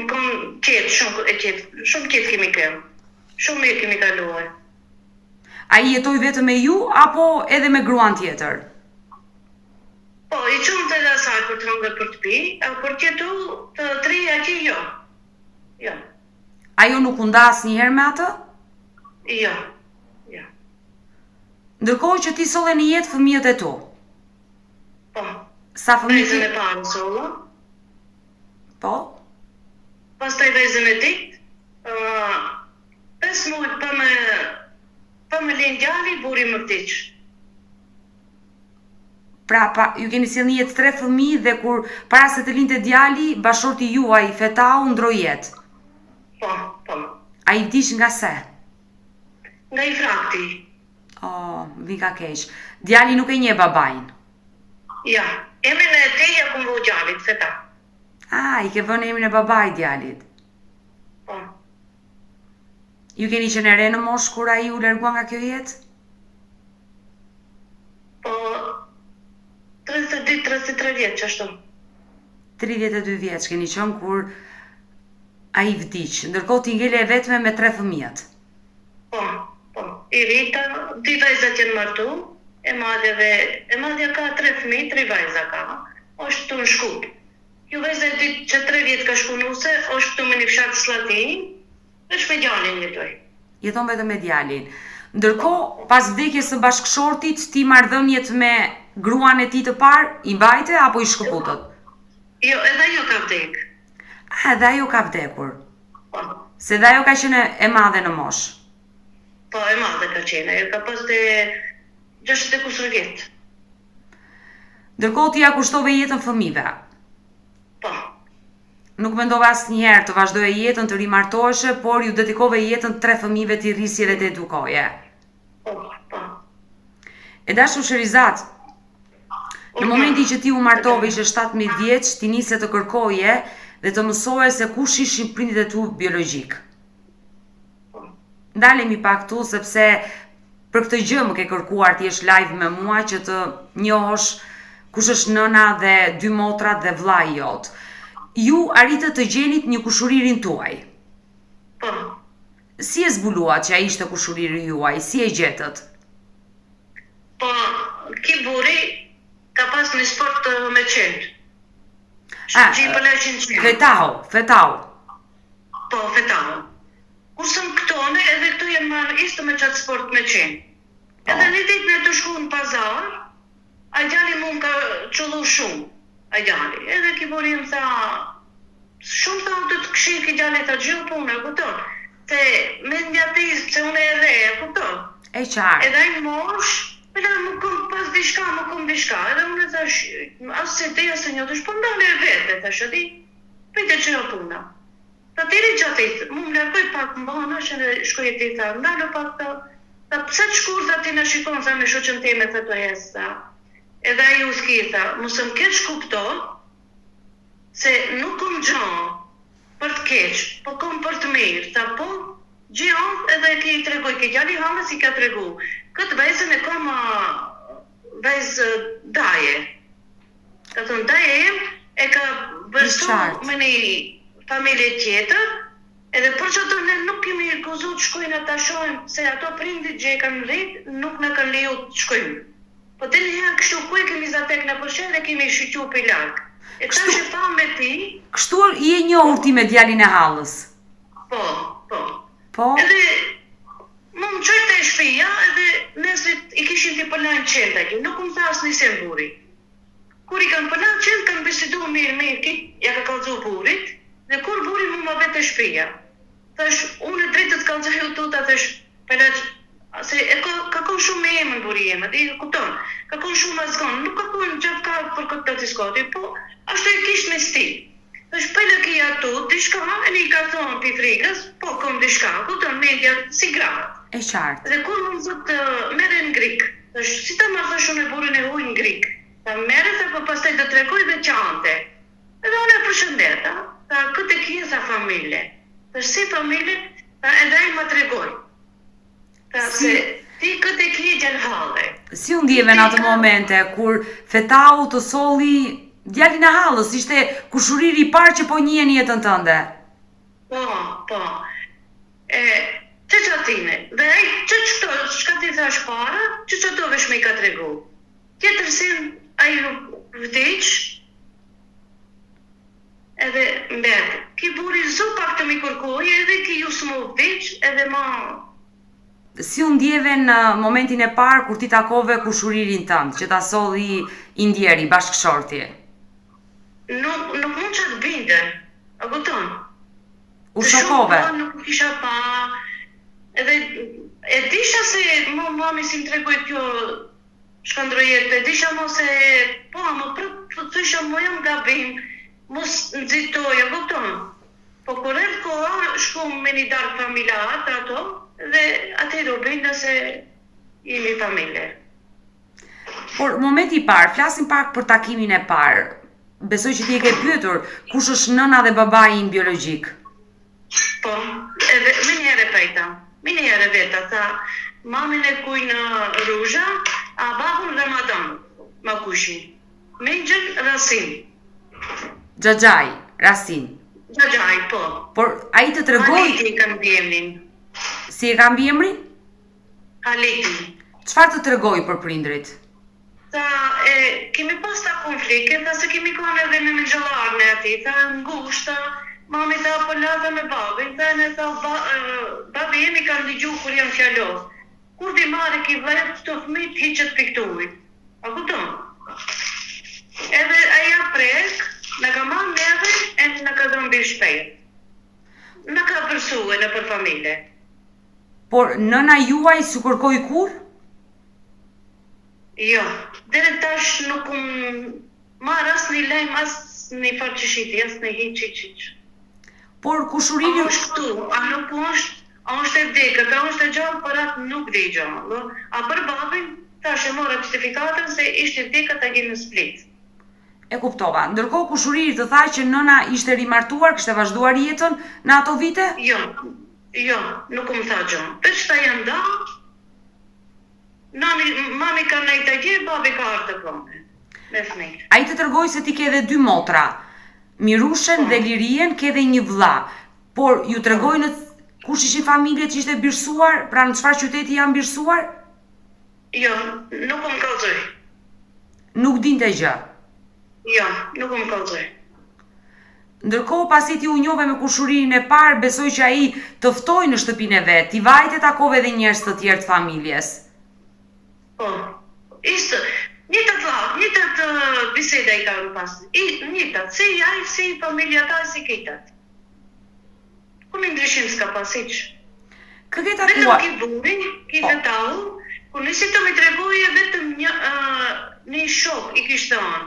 qetë, shumë qetë kemi kërë. Shumë mirë kemi kaluar. Ai jetoi vetëm me ju apo edhe me gruan tjetër? Po, I qumë të dhe asaj për të hëngër për të pi, për tjetu të tri aqi jo. Jo. Ajo nuk u nda asnjëherë me atë? Jo. Ndërkohë që ti solle në jetë fëmijët e tu. Po. Sa fëmijë Vezën e parë solla. Po? Pastaj vezën e dit. 5 muaj pa me linë djali, buri më vdiq. Pra, ju keni sjellë në jetë 3 fëmijë dhe kur para se të lindte djali, bashorti juaj Fetau ndroi jetë. Po. Ai vdiq nga se? Nga infrakti. Vi ka keq. Djali nuk e njeh babain. Ja, emrin e teja ku mbo djalit, Feta. I ke vënë emrin e babait djalit. Po. Ju keni qenë re në moshë kur ai u largua nga kjo jetë? Po, 33 vjeç ashtu. 32 vjeç keni qenë kur ai vdiq. Ndërkohë ti ngele e vetme me 3 fëmijët. Po. I Rita, 2 vajzat janë martu, e madhja ka 3 fëmijë, 3 vajza ka. Është tu në Shkup. Ju vajza e ditë që 3 vjetë ka shku nuse, është tu me një fshatë Slatin, është me djalin jetoj. Jeton vetëm me djalin. Ndërkohë, pas vdekjes së bashkëshortit, ti marrëdhëniet me gruan e tij të parë, I mbajte apo I shkëputët? Jo, edhe ajo ka vdek. Edhe ajo ka vdekur. Po. Se dhe ajo ka qenë e madhe në moshë. Po, e madhe ka qenë, ajo ka pas të 60 kusur vjetë. Ndërkohë ti ja kushtove jetën fëmijëve. Po. Nuk mendove asnjëherë të vazhdoje jetën të rimartoheshe, por ju dedikove jetën 3 fëmijëve të rrisje dhe të edukoje. Po. E dashur Sherizat, në momentin që ti u martove ishe 17 vjeç, ti nise të kërkoje dhe të mësoje se kush ishin prindit e tu biologjik. Ndalemi pak tu sepse për këtë gjë më ke kërkuar ti jesh live me mua që të njohësh kush është nëna dhe 2 motrat dhe vllai jot. Ju arritët të gjenit një kushuririn tuaj. Po. Si e zbuluat që ai ishte kushuriri juaj? Si e gjetët? Po, ki buri ka pas një sport me qenë. Fetau. Po, Fetau. Kusëm këtone, edhe këto jenë marrë ishte me qatë sport me qenë. Edhe një ditë në të shku në pazar, a gjali mu më ka qëllu shumë, a gjali. Edhe ki buri më tha, shumë tha të të këshirë ki gjali të gjë punë, këton. Se me njatizë, se unë e re, këton. E qarë. Edhe i mosh, pëlla më këmë pas dishka, edhe unë e thash, asë se te, asë një, po ndale e vete, thash, adi, pëjte që jo puna. Ta tiri gjatit, mu më lërgoj pak më bana, që në shkoj e ti tha, ndalo pak ta pëse të shkur, ta ti në shikon, sa me shoqën teme, të të jesë, edhe a ju s'ki, tha, musëm keq kupto, se nuk kom gjonë për të keq, po kom për të mirë, tha, po, gjonë edhe ki i tregoj, ki gjali halës i ka tregu, këtë vajzën e kom vajzë daje, ka thonë, daje e ka bërstu me një familje tjetër, edhe për që ato ne nuk kemi guzu të shkojnë ata shojnë, se ato prindit që e kanë rritë, nuk në kanë leju të shkojnë. Po të njëherë kështu ku e kemi zatek në përshet dhe kemi shqyqu për larkë. E ta që pa me ti... Kështu I e njohur ti me djalin e hallës? Po. Edhe më qërte e shpija, edhe nesrit I kishin t'i përlajnë qenda, nuk më thas një se buri. Kur I kanë përlajnë qendë, kanë besidu mirë, ja ka kalzu burit, dhe kur buri mu ma vete shpija. Thash, unë e dritët kalzoju tuta, thash, përreq, se ka kon shumë me emën buri jemë, di kupton, ka kon shumë ma zgonë, nuk ka kon gjatë ka për këtë të ciskoti, po, ashtu e kish me stil. Thash, pëllë ki atu, dishka, e një ka thonë pi frikës, po, kom dishka, kupton, media, si gratë. E qartë. Dhe kur më zëtë mere në grikë, thash, si ta marrë thash unë e burin e huj në grikë, ta mere, tha, po pastaj të trekoj dhe qante. Edhe unë e përshëndeta, tha këtë kje sa familje. Tha si familje, tha edhe ai më tregoi. Tha se ti këtë kje gjalhale. Si u ndjeve në atë momente, kur fetau të solli djalin e hallës, ishte kushuriri i parë që po njiheni jetën tënde? Po. Që atine, dhe ai çka ti thash para, që do vesh me i ka tregu. Tjetërsin, ai vdiq, edhe mbet. Ki buri zu pak të mi kërkoj, edhe ki ju s'mu vdiq, edhe ma... Si u ndjeve në momentin e parë kur ti takove kushuririn tënd, që ta solli i ndjeri, bashkëshorti? Nuk mund që të binden, a kupton? U shokove? Nuk kisha pa, edhe e disha se mami si më tregoj kjo shkandrojet, e disha mo se po, më të thysha mo jam gabim, mos nëzitoj, a kupton? Po kur e koha, shkum me një dark familjar ato, dhe atëherë u binda se jemi familje. Por momenti i parë, flasim pak për takimin e parë. Besoj që ti e ke pyetur kush është nëna dhe babai im biologjik. Po, edhe me njëre pejta, me njëre veta, tha mamin e kuj në Ruzha, a babun Ramadan, ma kushin. Mengjën Rasin. Xhaxhaj, Rasin. Xhaxhaj, po. Por ai të tregoi... Haleti kanë bjemnin. Si e ka emrin? Haleti. Çfarë të tregoi për prindrit? Tha, kemi pas ta konflikte, tha se kemi kanë edhe me mëngjallarën e ati, tha ngushta, mami tha po lava me babin, tha ne tha babi jemi kanë dëgju kur janë fjallos. Kur di marrë ki vlet të fëmijët hiqet piktuj. A kupton? Edhe aja prek, në ka marrë neve e në ka dhënë bir shpejt. Në ka përsue në për familje. Por nëna juaj s'u kërkoi kur? Jo, deri tash nuk marr as një lajm, as një farqëshiti, as një hiq. Por kushuriri... A është këtu, a nuk është, a është e vdekët, a është e gjallë, për atë nuk dhe i gjallë. A për babin, tash e mora certifikatën se ishte vdekët a gjenë në Split. E kuptova. Ndërkohë kushuriri të tha që nëna ishte rimartuar, kishte vazhduar jetën në ato vite? Jo, nuk më tha gjë. Për që ta janë da, mami ka nejtë a gje, babi ka artë të plone. Me fëmijë. A i të tërgoj se ti ke edhe dy motra, Mirushen dhe Lirien, ke edhe një vlla, por ju tërgoj në kush ishin familje që ishte birsuar, pra në çfarë qyteti janë birsuar? Jo, nuk më kallëzoj. Nuk dinte gjë? Jo, nuk më kallëzoj. Ndërkohë pasi ti u njove me kushuririn e parë, besoj që ai të ftoi në shtëpinë e vet, ti vajte takove edhe njerëz të tjerë të familjes. Po, ishte një të biseda i ka në pas. Një të, si jaj, si familja ta, si kitat. Kur një ndryshim s'ka pas iq. Kë takua? Vetëm ki buri, ki fetau, kur nisi të me tregoj e vetëm një shok i kishtë anë.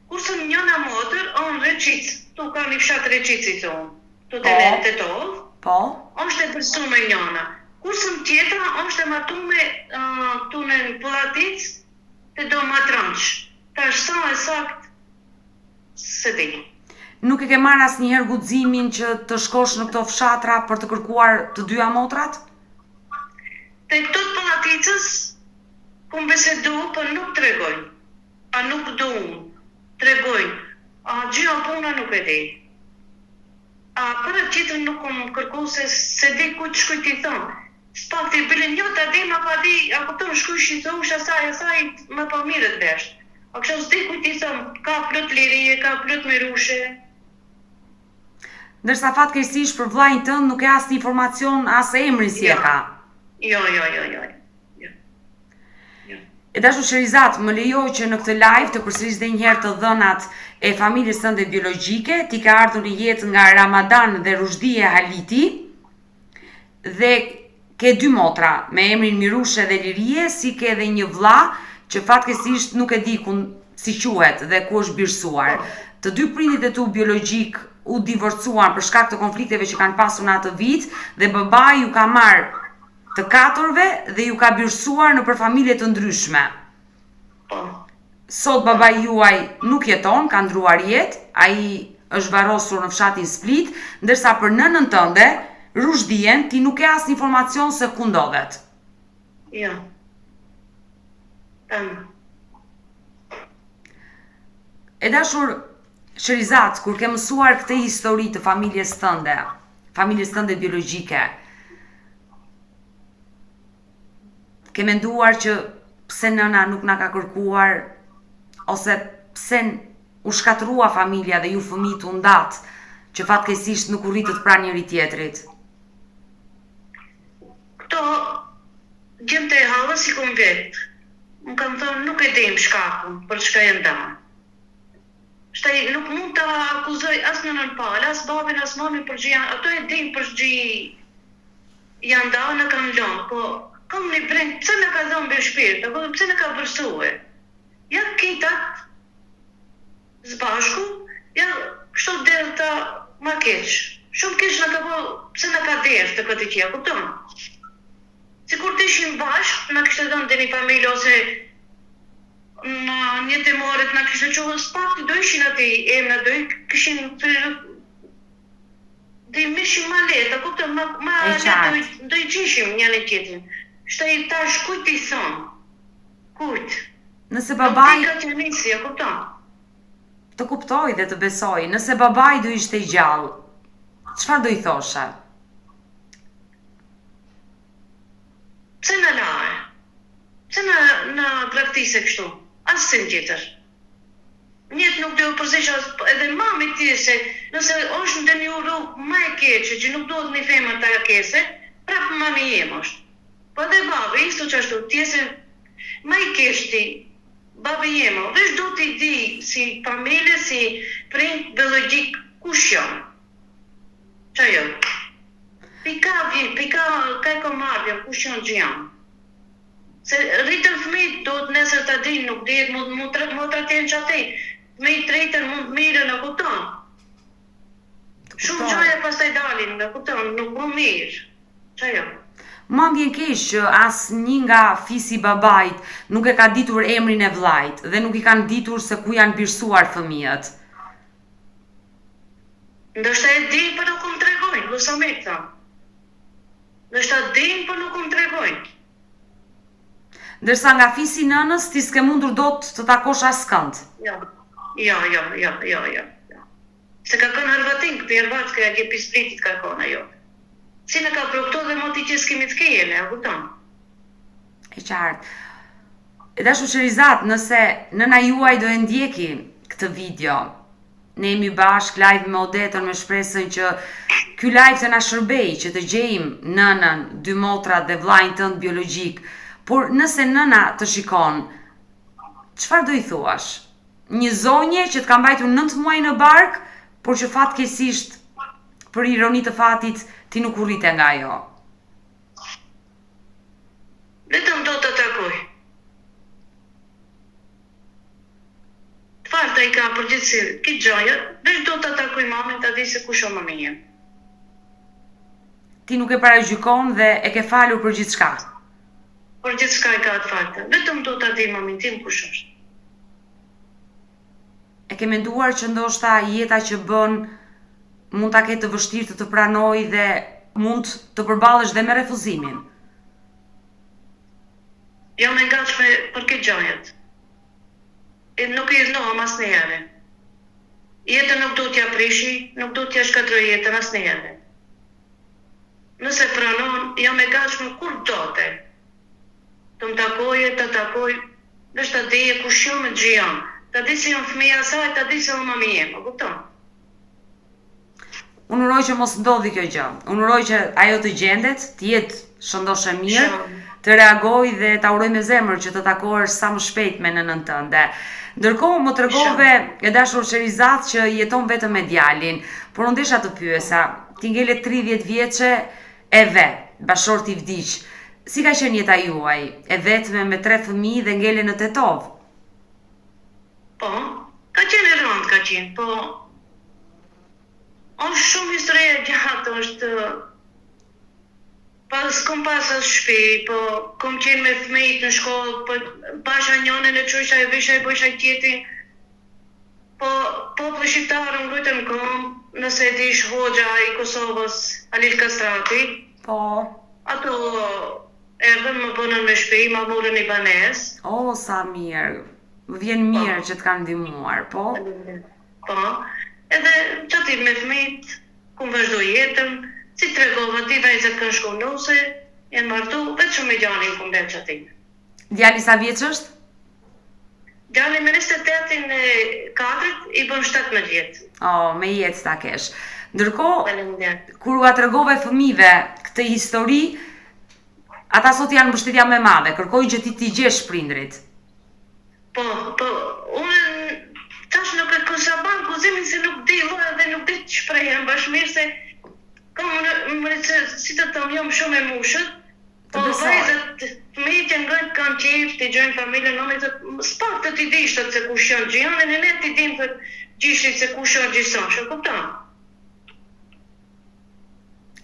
Kurse njëna motër, onë Reqic, tu ka një fshat Reqici tonë, tu të në të tovë, është e përsu me njëna. Kurse më tjetra, është e matu me tu në Polatic, të do matranç. Ta është sa e sakt, se di. Nuk e ke marrë asnjëherë guximin që të shkosh në këto fshatra për të kërkuar të dyja motrat? Te këto të Polaticës, ku më besedu, për nuk tregojnë. A nuk du unë. Tregojnë, a gjia puna nuk e di. A për atë tjetër nuk më kërku se di ku të shkuj t'i thonë. S'pak t'i bilin një t'a di, ma pa di, a këpëton shkuj shi të ush asaj, më pa mirët vesht. A kështë s'di ku t'i thonë, ka plot lirije, ka plot mirushe. Ndërsa fatkeqësisht për vllajin tënd nuk e as një informacion as emrin si e ka. Jo. E dashur Sherizat, më lejo që në këtë live të përsëris dhe njëherë të dhënat e familjes tënde biologjike. Ti ka ardhur në jetë nga Ramadan dhe Rushdia Haliti dhe ke dy motra me emrin Mirushe dhe Lirie, si ke edhe një vlla që fatkeqësisht nuk e di si quhet dhe ku është birsuar. Të dy prindit e tu biologjik u divorcuan për shkak të konflikteve që kanë pasur në atë vit dhe babai ju ka marrë të katërve dhe ju ka birsuar në për familje të ndryshme. Po. Sot babai juaj nuk jeton, ka ndruar jetë, ai është varrosur në fshatin Split, ndërsa për nënën tënde, Rushdien, ti nuk ke asnjë informacion se ku ndodhet. Jo. E dashur Sherizat, kur ke mësuar këtë histori të familjes tënde biologjike, ke menduar që pse nëna nuk na ka kërkuar, ose pse u shkatrua familja dhe ju fëmijët u ndat, që fatkeqësisht nuk u rritët pranë njëri tjetrit? Këto gjemte e hallës si kom vetë. Më kam thonë nuk e dim shkakun për çka e ndan. Shtaj nuk mund ta akuzoj as nënën Pal, as babin, as mamin për gjë, ato e din për gjë janë nda në kanë lënë, po kam një brend, pse në ka dhënë be shpirt, apo pse në ka vërsue? Ja kitat zbashku, ja kështu delta ma keq. Shumë keq në ka po, pse në ka derë të këtë qia, kupton? Sikur të ishim bashkë, në kishtë dhënë dhe një familje ose në një temoret në kishtë qohë spakti, do ishin ati emna, do kishin dhe mishim ma leta, kupton, ma leta do i gjishim një në tjetin. Shta i tash kujt i thonë, kujt? Nëse babai... Nuk të njësja, kupton? Të kuptoj dhe të besoj, nëse babai do ishte i gjallë, çfarë do i thoshe? Pse në laje? Pse në praktise kështu? Asë tjetër. Njët nuk do përzisha edhe mami ti se nëse është në një rrugë ma e keqe që nuk do të një femër të akese, prapë mami jem është. Po edhe babi, ishtu që ashtu, tjese ma i keshti, babi jem është, vesh do t'i di si familje, si prind biologjik kush janë. Qa jo? Pika ka e komarvja, kush janë që janë. Se rritën fëmijët do të nesër të din, nuk dihet mu të ratjen që ati. Fëmijët rritën mund mire në kupton. Shumë gjoja pas të i dalin në kupton, nuk mu mirë. Qa jo? Ma m'vjen keq që as një nga fisi babait nuk e ka ditur emrin e vllajt dhe nuk i kanë ditur se ku janë birsuar fëmijët. Ndoshta e din për nuk më tregojnë, lusa me këta. Ndoshta din për nuk më tregojnë. Ndërsa nga fisi nënës ti s'ke mundur dot të takosh askënd. Jo. Se ka kënë Arvatin, këtë Arvat këja ke pispritit ka këna, jo. Si në ka prokto dhe moti që s'kemi të kejene, a kupton? E qartë. E dashur Sherizat, nëse nëna juaj do e ndjeki këtë video, ne jemi bashk live me Odetën me shpresën që ky live të na shërbej që të gjejmë nënën, dy motrat dhe vllajin tënd biologjik. Por nëse nëna të shikon, çfarë do i thuash? Një zonje që të ka mbajtur 9 muaj në bark, por që fatkeqësisht për ironi të fatit ti nuk u rrite nga ajo. Vetëm do të takoj. Farta i ka përgjithësi, këtë gjoja, veç do të takoj mamin të di se kush o mami jem. Ti nuk e paragjykon dhe e ke falur për gjithçka. Për gjithçka i ka atë farta, vetëm do të di mamin tim kush është. E ke menduar që ndoshta jeta që bën mund ta ketë të vështirë të pranoj dhe mund të përballesh dhe me refuzimin? Jo me ngatshme për këtë gjojët. Nuk i znohëm as njëherë. Jetën nuk do t'ja prishi, nuk do t'ja shkatroj jetën as njëherë. Nëse pranon, jo me ngatshme kur do të. Të më të takoj, dhe shtë të dije kush jo me gjion. Të di si jonë fëmija saj, të di si jonë mami jemë, kupton? Unë uroj që mos ndodhi kjo gjë. Unë uroj që ajo të gjendet, të jetë shëndoshe mirë, të reagoj dhe ta uroj me zemër që të takohesh sa më shpejt me nënën tënde. Ndërkohë më tregove e dashur Sherizat që jeton vetëm me djalin, por unë desha të pyesa, ti ngele 30 vjeçe e ve, bashorti vdiq. Si ka qenë jeta juaj? E vetme me 3 fëmijë dhe ngele në Tetov? Po, ka qenë e rëndë, ka qenë, po... është shumë historie gjatë, është... Kom pasës shpi, po kom qenë me fëmijët në shkollë, po basha njënën e qësha e visha e bësha tjetin. Po populli shqiptar ngrujtën kom, nëse e dish Hoxha i Kosovës, Halil Kastrati, Po. ato erdhën më bënën me shtëpi, ma morën i banes. O, sa mirë. Më vjen mirë që të kanë ndihmuar, po? Po, edhe qatim me fëmijët, ku vazhdo jetën, si tregova, di vajzat kanë shku nuse, janë martu, vetëm me gjanin ku mbet qatim. Djali sa vjeç është? Djali me 28-in e 4-it i bën 17 vjetë. O, me jetë ta kesh. Ndërkohë, Faleminderit. kur ua tregove fëmijëve këtë histori, ata sot janë mbështetja më e madhe, kërkojnë që ti t'i gjesh prindrit. Po, unë tash nuk e kisha ban kuzimin se nuk di vë dhe nuk di të shprehem bashkëmirë se si të thonë jam shumë e mushët. Po vajzat fëmijët janë ngajt kanë qejf, t'i gjojnë familjen, nëme s'pak të t'i dishtat se kush janë gjionin, e ne t'i dim të gjishtit se kush janë gjison, që kupton?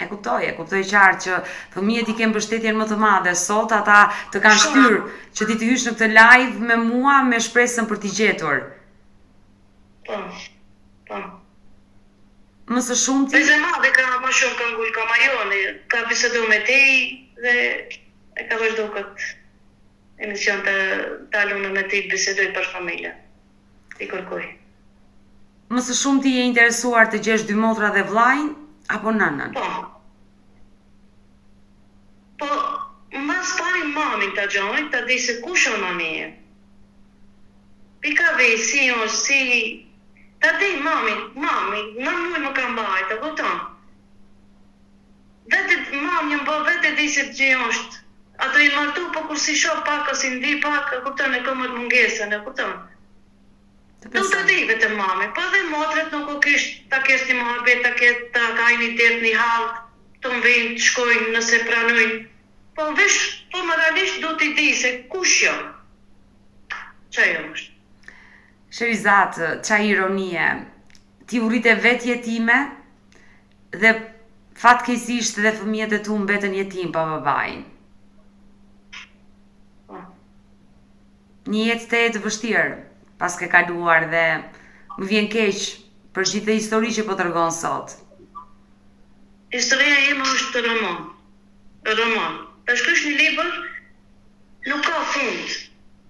E kuptoj qartë që fëmijët i kenë mbështetjen më të madhe sot, ata të kanë shtyrë që ti të hysh në këtë live me mua me shpresën për t'i gjetur. Po. Më së shumti. Vajza e madhe ka më shumë ka ngull ka majoni, ka bisedu me te dhe e ka vazhdu këtë emision të talunën me te bisedoj për familja. I kërkoj. Më së shumti je interesuar të gjesh dy motra dhe vllajin apo nënën? Po, mas pari mamin të gjojnë, të di se kush o nani e. Pika vej, si është, si... Ta di mami, në muj më kam bajt, të kupton. Vete mami më bë, vete di se të gjë është. Ato i martu, po kur si shoh pak, si ndi pak, e kupton, e komët mungesën, e kupton. Du të di vete mami, po dhe motret nuk u kisht ta kesh një muhabet, ta kajnë i det një halë, të më vejnë, të shkojnë nëse pranojnë. Po vesh, po më realisht du t'i di se kush jo. Qa jo është? Sherizat, qa ironie, ti u rritë vetë jetime dhe fatkeqësisht dhe fëmijët e tu mbetën jetim pa babajin. Një jetë të vështirë pas ke kaluar dhe më vjen keq për gjithë dhe histori që po tregon sot. Historia ime është roman. Ta shkruash një libër nuk ka fund.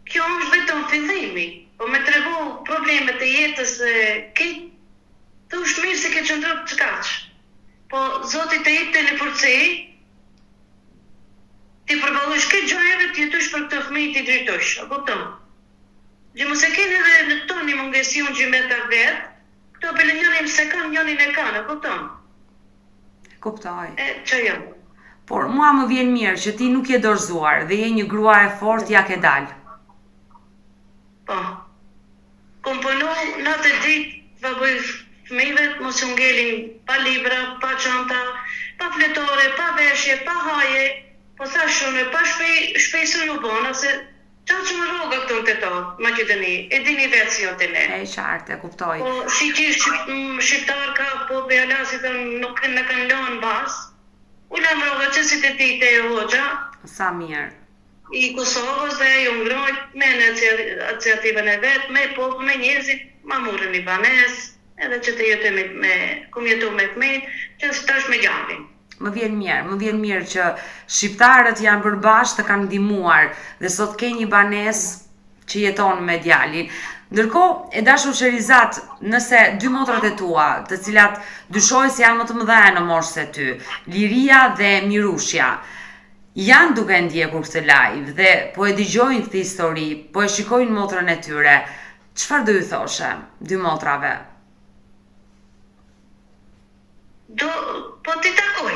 Kjo është vetëm fillimi. Po me tregu problemet e jetës ke të është mirë se ke qëndru të kaq. Po Zoti të jep të në forcë, ti përballosh këtë gjojeve të jetosh për këtë fëmijë ti drejtosh, a kupton? Gjë mos e keni edhe në këto një mungesi unë gjimeta vetë, këto për njërin se kanë, njërin e kanë, a kupton? Kuptoj. Që jo. Por mua më vjen mirë që ti nuk je dorëzuar dhe je një grua e fortë, ja ke dalë. Po. Komponu natë e ditë, vaboj fëmijëve, mos u ngelin pa libra, pa çanta, pa fletore, pa veshje, pa haje, po sa shumë, pa shpejsën u bona, se qa që më roga këtu në të to, Maqedoni, e dini vetë si jo të ne. E qartë, e kuptoj. Po shqiqish shqiptar ka, po bejala si të nuk në kanë lënë bas, u lëmë roga që si të ti të e Hoxha, Sa mirë. I Kosovës dhe ju ngrojt me në iniciativën e vetë, me popë, me njerëzit, ma murën i banes, edhe që të jetu kum jetu me fëmijët, që tash me gjallin. Më vjen mirë që shqiptarët janë përbashkë të kanë ndihmuar dhe sot ke një banesë që jeton me djalin. Ndërkohë, e dashur Sherizat, nëse dy motrat e tua, të cilat dyshoj se janë më të mëdha në moshë se ty, Liria dhe Mirushja, janë duke ndjekur këtë live dhe po e dëgjojnë këtë histori, po e shikojnë motrën e tyre, çfarë do ju thoshe dy motrave? Po ti takoj.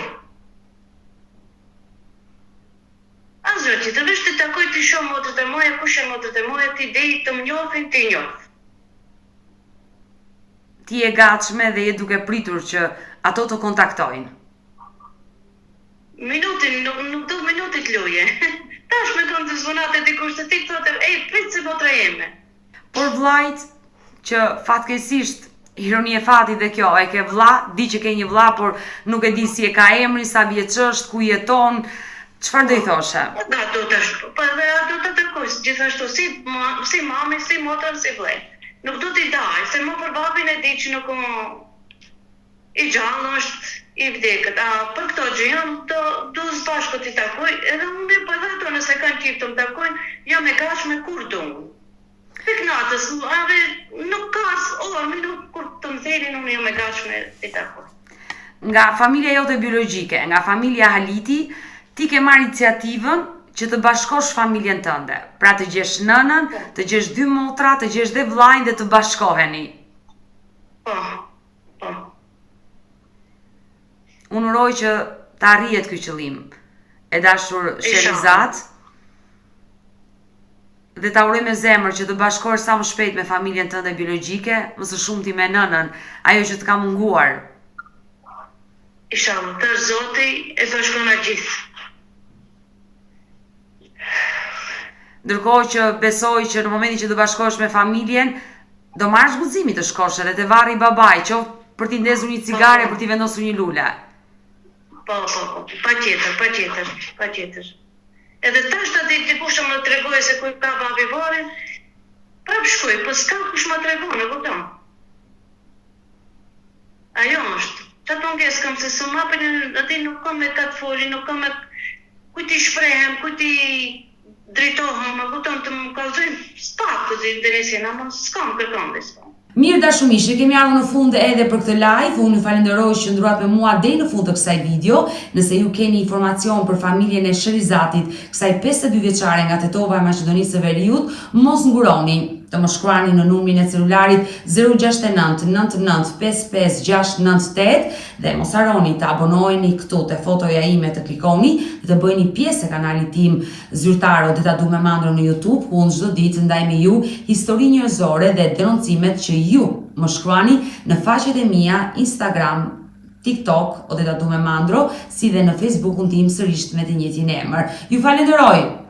Azro që të vesh të takoj të shumë motrët e moja, kush e motrët e moja, ti dej të më njofin, ti njof. Ti e gatshme dhe je duke pritur që ato të kontaktojnë. Minutin, nuk do minutit loje. Tash me kënë të zvonat e dikush të ti këtote, pritë se motra jeme. Por vllajt, që fatkeqësisht, ironi e fatit dhe kjo, e ke vlla, di që ke një vlla, por nuk e di si e ka emrin, sa vjeç është, ku jeton, çfarë do i thoshe? Do të tërkoj, gjithashtu si mami, si motra, si vllaj. nuk do t'i daj, se më për babin e di që nuk i gjallë është i vdekët. Për këto gjë jam do zbashko t'i takoj, edhe unë e për dhe ato nëse kanë qip të më takojnë, jam e gashme kur du. Pik natës, nuk ka orë, minut kur të më therin, unë jam e gashme t'i takoj. Nga familja jote biologjike, nga familja Haliti, ti ke marrë iniciativën që të bashkosh familjen tënde. Pra të gjesh nënën, të gjesh 2 motra, të gjesh dhe vllajën dhe të bashkoheni. Po. Unë uroj që të arrijet ky qëllim. E dashur Sherizat, dhe ta uroj me zemër që të bashkohesh sa më shpejt me familjen tënde biologjike, më së shumti me nënën, ajo që të ka munguar. Inshallah, të Zoti e bashkon gjithë. Ndërkohë që besoj që në momentin që të bashkohesh me familjen, do marrësh guximi të shkosh edhe te varri i babait, qoftë për t'i ndezur një cigare, për t'i vendosur një lule. Po, patjetër. Edhe tash të ditë dikush më tregoj se ku ka babi varin, prap shkoj, po s'ka kush më tregon, e kupton? Ajo është. Qatë munges kam se së mapin, ati nuk kam me katë foli, nuk kam me ku ti shprehem, ku ti drejtohem, më kupton të më kalzojnë s'pak të interesin, ama s'kam kërkam dhe s'kam. Mirë dashumish, kemi ardhur në fund edhe për këtë live. Unë ju falenderoj që ndruat me mua deri në fund të kësaj video. Nëse ju keni informacion për familjen e Sherizatit, kësaj 52 vjeçare nga Tetova e Maqedonisë së Veriut, mos nguroni. Të më shkruani në numrin e celularit 069 99 55 698 dhe mos harroni të abonoheni këtu te fotoja ime, të klikoni dhe të bëheni pjesë e kanalit tim zyrtar Odeta Dumemandro në YouTube, ku unë çdo ditë ndaj me ju histori njerëzore dhe denoncimet që ju më shkruani në faqet e mia Instagram, TikTok Odeta Dumemandro, si dhe në Facebookun tim sërish me të njëjtin emër. Ju falenderoj.